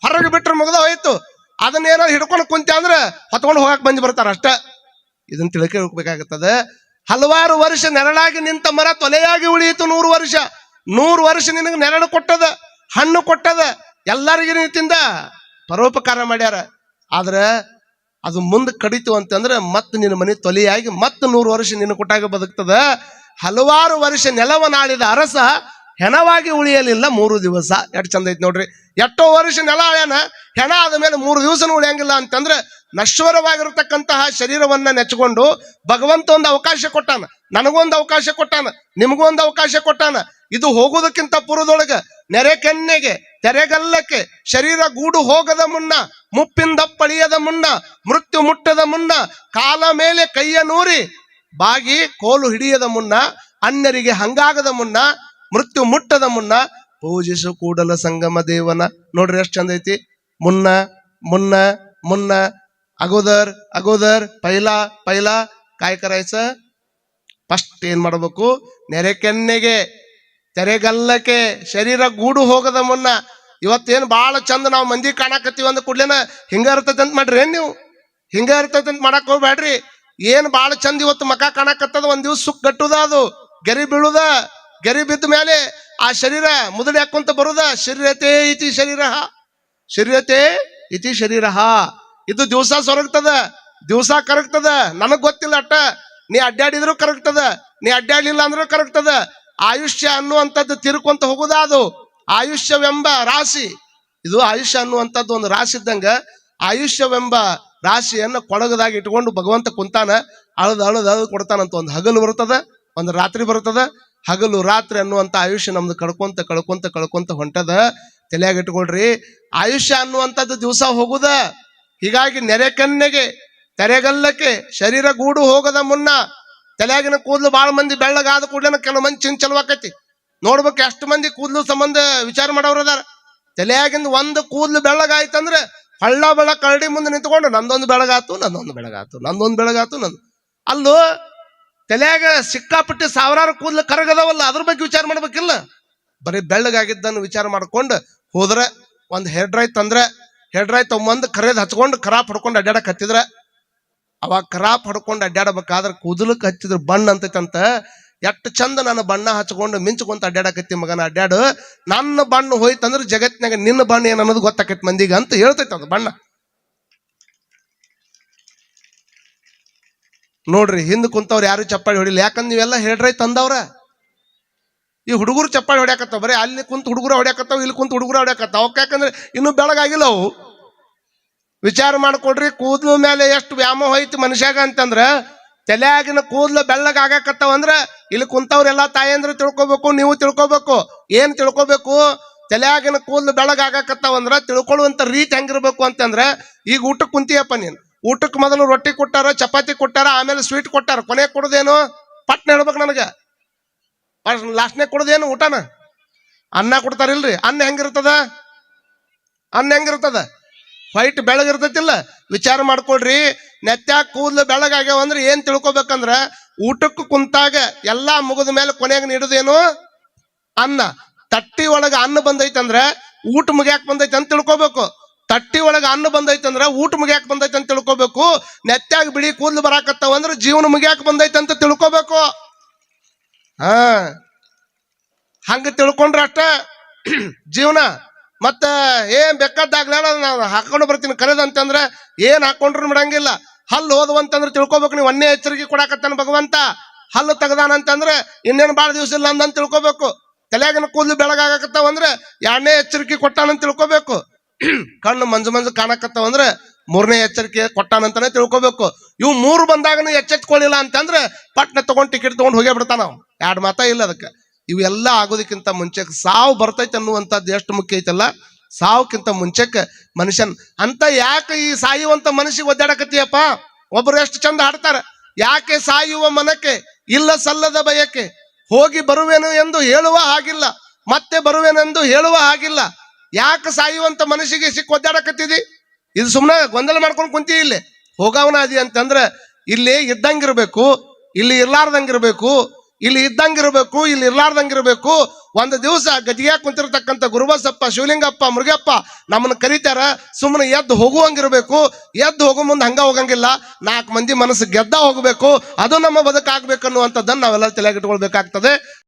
ಹೊರಗೆ ಬಿಟ್ರೆ ಮುಗ್ದ ಹೋಯ್ತು. ಅದನ್ನ ಏನಾದ್ರು ಹಿಡ್ಕೊಂಡು ಕುಂತ ಅಂದ್ರೆ ಹೊತ್ಕೊಂಡು ಹೋಗಕ್ ಬಂದು ಬರ್ತಾರ ಅಷ್ಟ. ಇದನ್ನ ತಿಳ್ಕೊಳ್ಬೇಕಾಗತ್ತದ. ಹಲವಾರು ವರ್ಷ ನೆರಳಾಗಿ ನಿಂತ ಮರ ತೊಲೆಯಾಗಿ ಉಳಿಯಿತು 100 ವರ್ಷ. 100 ವರ್ಷ ನಿನಗೆ ನೆರಳು ಕೊಟ್ಟದ, ಹಣ್ಣು ಕೊಟ್ಟದ, ಎಲ್ಲರಿಗೂ ನಿಂತಿಂದ ಪರೋಪಕಾರ ಮಾಡ್ಯಾರ. ಆದ್ರೆ ಅದು ಮುಂದೆ ಕಡಿತು ಅಂತಂದ್ರೆ ಮತ್ತೆ ನಿನ್ನ ಮನೆ ತೊಲೆಯಾಗಿ ಮತ್ತೆ 100 ವರ್ಷ ನಿನ್ನ ಕೊಟ್ಟಾಗ ಬದುಕ್ತದ. ಹಲವಾರು ವರ್ಷ ನೆಲವನಾಡಿದ ಅರಸ ಹೆಣವಾಗಿ ಉಳಿಯಲಿಲ್ಲ 3 ದಿವಸ. ಎಷ್ಟು ಚಂದ ಐತಿ ನೋಡ್ರಿ. ಎಷ್ಟೋ ವರ್ಷ ನೆಲ ಆಳ್ಯಾನ, ಹೆಣ ಆದ ಮೇಲೆ 3 ದಿವಸನೂ ಉಳಿಯಂಗಿಲ್ಲ ಅಂತಂದ್ರೆ ನಶ್ವರವಾಗಿರತಕ್ಕಂತಹ ಶರೀರವನ್ನ ನೆಚ್ಕೊಂಡು ಭಗವಂತ ಒಂದು ಅವಕಾಶ ಕೊಟ್ಟಾನ, ನನಗೊಂದು ಅವಕಾಶ ಕೊಟ್ಟಾನ, ನಿಮಗೊಂದು ಅವಕಾಶ ಕೊಟ್ಟಾನ. ಇದು ಹೋಗೋದಕ್ಕಿಂತ ಪೂರ್ವದೊಳಗ ನೆರೆ ಕೆನ್ನೆಗೆ ತೆರೆಗಲ್ಲಕ್ಕೆ ಶರೀರ ಗೂಡು ಹೋಗದ ಮುನ್ನ, ಮುಪ್ಪಿಂದ ಪಳಿಯದ ಮುನ್ನ, ಮೃತ್ಯು ಮುಟ್ಟದ ಮುನ್ನ, ಕಾಲ ಮೇಲೆ ಕೈಯ ನೂರಿ ಬಾಗಿ ಕೋಲು ಹಿಡಿಯದ ಮುನ್ನ, ಅನ್ಯರಿಗೆ ಹಂಗಾಗದ ಮುನ್ನ, ಮೃತ್ಯು ಮುಟ್ಟದ ಮುನ್ನ ಪೂಜಿಸು ಕೂಡಲ ಸಂಗಮ ದೇವನ. ನೋಡ್ರಿ ಎಷ್ಟು ಚಂದ ಐತಿ. ಮುನ್ನ ಮುನ್ನ ಮುನ್ನ ಅಗೋದರ್ ಅಗೋದರ್ ಪೈಲಾ ಕಾಯ್ ಕರಾಯ್ಸ. ಫಸ್ಟ್ ಏನ್ ಮಾಡ್ಬೇಕು? ನೆರೆ ಕೆನ್ನೆಗೆ ತೆರೆಗಲ್ಲಕ್ಕೆ ಶರೀರ ಗೂಡು ಹೋಗದ ಮುನ್ನ. ಇವತ್ತೇನು ಬಹಳ ಚಂದ ನಾವು ಮಂದಿ ಕಾಣಕತ್ತೀವಿ ಅಂದ ಕೂಡ್ಲೇನ ಹಿಂಗ ಇರ್ತೈತೆ ಅಂತ ಮಾಡ್ರಿ. ಏನ್ ನೀವು ಹಿಂಗ ಇರ್ತೈತೆ ಅಂತ ಮಾಡಕ್ ಹೋಗ್ಬೇಡ್ರಿ. ಏನ್ ಬಹಳ ಚಂದ ಇವತ್ತು ಮಕ ಕಾಣಕತ್ತದ, ಒಂದ್ ದಿವ್ಸ ಸುಕ್ ಗಟ್ಟುದ, ಅದು ಗೆರಿ ಬೀಳುದ. ಗೆರಿ ಬಿದ್ದ ಮೇಲೆ ಆ ಶರೀರ ಮುದಡಿ ಹಾಕೊಂತ ಬರುದ. ಶರೀರತೆ ಇತಿ ಶರೀರ, ಶರೀರತೆ ಇತಿ ಶರೀರ. ಇದು ದಿವಸ ಸೊರಗ್ತದ, ದಿವಸ ಕರಗ್ತದ. ನನಗ್ ಗೊತ್ತಿಲ್ಲ ಅಟ್ಟ. ನೀ ಅಡ್ಡಾಡಿದ್ರು ಕರಗ್ತದ, ನೀ ಅಡ್ಡಾಡ್ಲಿಲ್ಲ ಅಂದ್ರೂ ಕರಗ್ತದ. ಆಯುಷ್ಯ ಅನ್ನುವಂಥದ್ದು ತಿರ್ಕೊಂತ ಹೋಗುದ. ಅದು ಆಯುಷ್ಯವೆಂಬ ರಾಶಿ. ಇದು ಆಯುಷ್ಯ ಅನ್ನುವಂಥದ್ದು ಒಂದು ರಾಶಿ ಇದ್ದಂಗ. ಆಯುಷ್ಯವೆಂಬ ರಾಶಿಯನ್ನು ಕೊಡಗದಾಗಿ ಇಟ್ಕೊಂಡು ಭಗವಂತ ಕುಂತಾನ. ಅಳದು ಕೊಡ್ತಾನಂತ. ಒಂದು ಹಗಲು ಬರ್ತದ, ಒಂದು ರಾತ್ರಿ ಬರ್ತದ. ಹಗಲು ರಾತ್ರಿ ಅನ್ನುವಂಥ ಆಯುಷ್ಯ ನಮ್ದು ಕಳ್ಕೊಂತ ಹೊಂಟದ. ತಲೆಯಾಗ ಇಟ್ಕೊಳ್ರಿ. ಆಯುಷ್ಯ ಅನ್ನುವಂಥದ್ದು ದಿವಸ ಹೋಗುದ. ಹೀಗಾಗಿ ನೆರೆ ಕನ್ನೆಗೆ ತೆರೆಗಲ್ಲಕ್ಕೆ ಶರೀರ ಗೂಡು ಹೋಗದ ಮುನ್ನ. ತಲೆಯಾಗಿನ ಕೂದಲು ಬಹಳ ಮಂದಿ ಬೆಳ್ಳಗಾದ ಕೂಡಲೇ ಕೆಲವು ಮಂದಿ ಚಿಂಚಲವಾಕೈತಿ. ನೋಡ್ಬೇಕು ಎಷ್ಟು ಮಂದಿ ಕೂದಲು ಸಂಬಂಧ ವಿಚಾರ ಮಾಡೋರು ಅದಾರ. ತಲೆಯಾಗಿಂದ ಒಂದು ಕೂದಲು ಬೆಳ್ಳಗಾಯ್ತಂದ್ರೆ ಹಳ್ಳ ಕರಡಿ ಮುಂದೆ ನಿಂತ್ಕೊಂಡು ನಂದೊಂದು ಬೆಳಗಾತು, ಅಲ್ಲೂ ತಲೆಯಾಗ ಸಿಕ್ಕಾಪಟ್ಟಿ ಸಾವಿರಾರು ಕೂದಲು ಕರಗದವಲ್ಲ, ಅದ್ರ ಬಗ್ಗೆ ವಿಚಾರ ಮಾಡ್ಬೇಕಿಲ್ಲ. ಬರೀ ಬೆಳ್ಳಗಾಗಿದ್ದನ್ನು ವಿಚಾರ ಮಾಡ್ಕೊಂಡು ಹೋದ್ರೆ ಒಂದು ಹೇರ್ ಡ್ರೈ ತಂದ್ರೆ ಹೇರ್ ಡ್ರೈ ತಗೊಂಬಂದು ಕರೆದು ಹಚ್ಕೊಂಡು ಖರಾಪ್ ಹೊಡ್ಕೊಂಡು ಅಡ್ಡಾಡಕ್ ಹತ್ತಿದ್ರ, ಅವಾಗ ಖರಾಪ್ ಹೊಡ್ಕೊಂಡು ಅಡ್ಡಾಡಬೇಕಾದ್ರೆ ಕೂದಲಕ್ಕೆ ಹಚ್ಚಿದ್ರ ಬಣ್ಣ ಅಂತೈತಂತ. ಎಷ್ಟು ಚಂದ ನಾನು ಬಣ್ಣ ಹಚ್ಕೊಂಡು ಮಿಂಚ್ಕೊಂತ ಅಡ್ಡಾಡಕತ್ತಿ ಮಗನ, ಅಡ್ಡಾಡು. ನನ್ನ ಬಣ್ಣ ಹೋಯ್ತಂದ್ರೆ ಜಗತ್ನಾಗ ನಿನ್ನ ಬಣ್ಣ ಏನ್ ಅನ್ನೋದು ಗೊತ್ತಾಕೈತಿ ಮಂದಿಗೆ ಅಂತ ಹೇಳ್ತೈತೆ ಅದು ಬಣ್ಣ. ನೋಡ್ರಿ, ಹಿಂದ್ ಕುಂತವ್ರು ಯಾರು ಚಪ್ಪಾಳಿ ಹೊಡಿಲ್ಲ. ಯಾಕಂದ್ರೆ ನೀವೆಲ್ಲ ಹೇರ್ ಡ್ರೈ ತಂದವ್ರ. ಈ ಹುಡುಗರು ಚಪ್ಪಾಳಿ ಹೊಡ್ಯಾಕತ್ತಾವ. ಬರೀ ಅಲ್ಲಿ ಕುಂತ ಹುಡುಗರು ಹೊಡ್ಯಾಕತ್ತಾವ, ಇಲ್ಲಿ ಕುಂತ ಹುಡುಗರು ಹೊಡ್ಯಾಕತ್ತಾವ. ಅವಕ್ಕೆ ಯಾಕಂದ್ರೆ ಇನ್ನೂ ಬೆಳಗಾಗಿಲ್ಲ ಅವು. ವಿಚಾರ ಮಾಡ್ಕೊಡ್ರಿ. ಕೂದಲು ಮೇಲೆ ಎಷ್ಟು ವ್ಯಾಮೋಹ ಐತಿ ಮನುಷ್ಯಾಗ ಅಂತಂದ್ರ, ತಲೆಯಾಗಿನ ಕೂದಲು ಬೆಳ್ಳಗ ಆಗಾಕತ್ತಾವಂದ್ರ ಇಲ್ಲಿ ಕುಂತವ್ರೆಲ್ಲಾ ತಾಯಂದ್ರ ತಿಳ್ಕೊಬೇಕು, ನೀವು ತಿಳ್ಕೊಬೇಕು. ಏನ್ ತಿಳ್ಕೊಬೇಕು? ತಲೆಯಾಗಿನ ಕೂದಲು ಬೆಳಗ್ ಆಗಾಕತ್ತಾವಂದ್ರ ತಿಳ್ಕೊಳ್ಳುವಂತ ರೀತಿ ಹೆಂಗಿರ್ಬೇಕು ಅಂತಂದ್ರ, ಈಗ ಊಟಕ್ಕೆ ಕುಂತಿಯಪ್ಪ ನೀನ್, ಊಟಕ್ಕೆ ಮೊದಲು ರೊಟ್ಟಿ ಕೊಟ್ಟಾರ, ಚಪಾತಿ ಕೊಟ್ಟಾರ, ಆಮೇಲೆ ಸ್ವೀಟ್ ಕೊಟ್ಟಾರ, ಕೊನೆ ಕೊಡೋದೇನು? ಪಟ್ನ ಹೇಳ್ಬೇಕು ನನಗ. ಲಾಸ್ಟ್ನೇ ಕೊಡೋದೇನು? ಊಟನ. ಅನ್ನ ಕೊಡ್ತಾರಿಲ್ರಿ? ಅನ್ನ ಹೆಂಗಿರ್ತದ? ಅನ್ನ ಹೆಂಗಿರ್ತದ? ವೈಟ್ ಬೆಳಗಿರ್ತತಿಲ್ಲ. ವಿಚಾರ ಮಾಡ್ಕೊಳ್ರಿ. ನೆತ್ಯಾಗ ಕೂದಲು ಬೆಳಗಾಗ್ಯಾವಂದ್ರೆ ಏನ್ ತಿಳ್ಕೊಬೇಕಂದ್ರ, ಊಟಕ್ಕೆ ಕುಂತಾಗ ಎಲ್ಲಾ ಮುಗಿದ ಮೇಲೆ ಕೊನೆಯಾಗ ನೀಡುದೇನು? ಅನ್ನ. ತಟ್ಟಿ ಒಳಗ ಅನ್ನ ಬಂದೈತಂದ್ರ ಊಟ ಮುಗ್ಯಾಕ್ ಬಂದೈತೆ ಅಂತ ತಿಳ್ಕೊಬೇಕು. ತಟ್ಟಿ ಒಳಗ ಅನ್ನ ಬಂದೈತಂದ್ರ ಊಟ ಮುಗ್ಯಾಕ್ ಬಂದೈತೆ ಅಂತ ತಿಳ್ಕೊಬೇಕು. ನೆತ್ಯಾಗ ಬಿಳಿ ಕೂದಲು ಬರಾಕತ್ತಾವಂದ್ರ ಜೀವನ ಮುಗ್ಯಾಕ್ ಬಂದೈತೆ ಅಂತ ತಿಳ್ಕೊಬೇಕು. ಹಂಗ ತಿಳ್ಕೊಂಡ್ರ ಅಷ್ಟ ಜೀವನ. ಮತ್ತ ಏನ್ ಬೇಕಾದಾಗ್ಲ ನಾನು ಹಾಕೊಂಡು ಬರ್ತೀನಿ ಕರೆದಂತಂದ್ರ ಏನ್ ಹಾಕೊಂಡ್ರು ಬಿಡಂಗಿಲ್ಲ. ಹಲ್ಲು ಹೋದವಂತಂದ್ರ ತಿಳ್ಕೊಬೇಕು ನೀವು ಒಂದೇ ಎಚ್ಚರಿಕೆ ಕೊಡಾಕತ್ತಾನ ಭಗವಂತ. ಹಲ್ಲು ತೆಗದಾನಂತಂದ್ರ ಇನ್ನೇನು ಬಾಳ ದಿವಸ ಇಲ್ಲ ಅಂದಂತ ತಿಳ್ಕೊಬೇಕು. ತಲೆಯಾಗಿನ ಕೂದಲು ಬೆಳಗಾಗತ್ತಾವಂದ್ರ ಎರಡನೇ ಎಚ್ಚರಿಕೆ ಕೊಟ್ಟಾನಂತ ತಿಳ್ಕೊಬೇಕು. ಕಣ್ಣು ಮಂಜು ಮಂಜು ಕಾಣಕತ್ತಾವಂದ್ರ ಮೂರನೇ ಎಚ್ಚರಿಕೆ ಕೊಟ್ಟಾನಂತಾನೆ ತಿಳ್ಕೊಬೇಕು. ಇವು ಮೂರು ಬಂದಾಗನು ಎಚ್ಚೆತ್ಕೊಳ್ಳಿಲ್ಲ ಅಂತಂದ್ರ ಪಟ್ನ ತಗೊಂಡ್ ಟಿಕೆಟ್ ತಗೊಂಡ್ ಹೋಗೇ ಬಿಡ್ತಾನ. ಎರಡು ಮಾತಾ ಇಲ್ಲ ಅದಕ್ಕೆ. ಇವೆಲ್ಲ ಆಗೋದಕ್ಕಿಂತ ಮುಂಚೆಕ್ ಸಾವು ಬರ್ತೈತೆ ಅನ್ನುವಂಥದ್ದು ಎಷ್ಟು ಮುಖ್ಯ ಐತಲ್ಲ. ಸಾವುಕ್ಕಿಂತ ಮುಂಚೆಕ್ ಮನುಷ್ಯನ್ ಅಂತ ಯಾಕೆ ಈ ಸಾಯುವಂತ ಮನುಷ್ಯಗೆ ಒದ್ದಾಡಕತ್ತೀಯಪ್ಪ? ಒಬ್ರು ಎಷ್ಟು ಚಂದ ಹಾಡ್ತಾರ, ಯಾಕೆ ಸಾಯುವ ಮನಕ್ಕೆ ಇಲ್ಲ ಸಲ್ಲದ ಬಯಕೆ, ಹೋಗಿ ಬರುವೆನು ಎಂದು ಹೇಳುವ ಹಾಗಿಲ್ಲ, ಮತ್ತೆ ಬರುವೆನೆಂದು ಹೇಳುವ ಹಾಗಿಲ್ಲ. ಯಾಕೆ ಸಾಯುವಂತ ಮನುಷ್ಯಗೆ ಸಿಕ್ಕ ಒದ್ದಾಡಕತ್ತಿದಿ? ಇದು ಸುಮ್ಮನೆ ಗೊಂದಲ ಮಾಡ್ಕೊಂಡು ಕುಂತಿ. ಇಲ್ಲಿ ಹೋಗವನ ಅದಿ ಅಂತಂದ್ರ ಇಲ್ಲಿ ಇದ್ದಂಗಿರ್ಬೇಕು, ಇಲ್ಲಿ ಇರ್ಲಾರ್ದಂಗಿರ್ಬೇಕು, ಇಲ್ಲಿ ಇದ್ದಂಗಿರ್ಬೇಕು, ಇಲ್ಲಿ ಇರ್ಲಾರ್ದಂಗಿರ್ಬೇಕು. ಒಂದು ದಿವಸ ಗದಿಯಾಗ ಕುಂತಿರ್ತಕ್ಕಂಥ ಗುರುಬಸಪ್ಪ, ಶಿವಲಿಂಗಪ್ಪ, ಮುರುಗಪ್ಪ ನಮ್ಮನ್ನ ಕರೀತಾರ. ಸುಮ್ಮನೆ ಎದ್ದು ಹೋಗುವಂಗಿರ್ಬೇಕು. ಎದ್ದು ಹೋಗೋ ಮುಂದೆ ಹಂಗ ಹೋಗಂಗಿಲ್ಲ, 4 ಮಂದಿ ಮನಸ್ಸು ಗೆದ್ದ ಹೋಗ್ಬೇಕು. ಅದು ನಮ್ಮ ಬದುಕಾಗ್ಬೇಕನ್ನುವಂಥದ್ದನ್ನು ನಾವೆಲ್ಲ ತಲೆಗಿಟ್ಕೊಳ್ಬೇಕಾಗ್ತದೆ.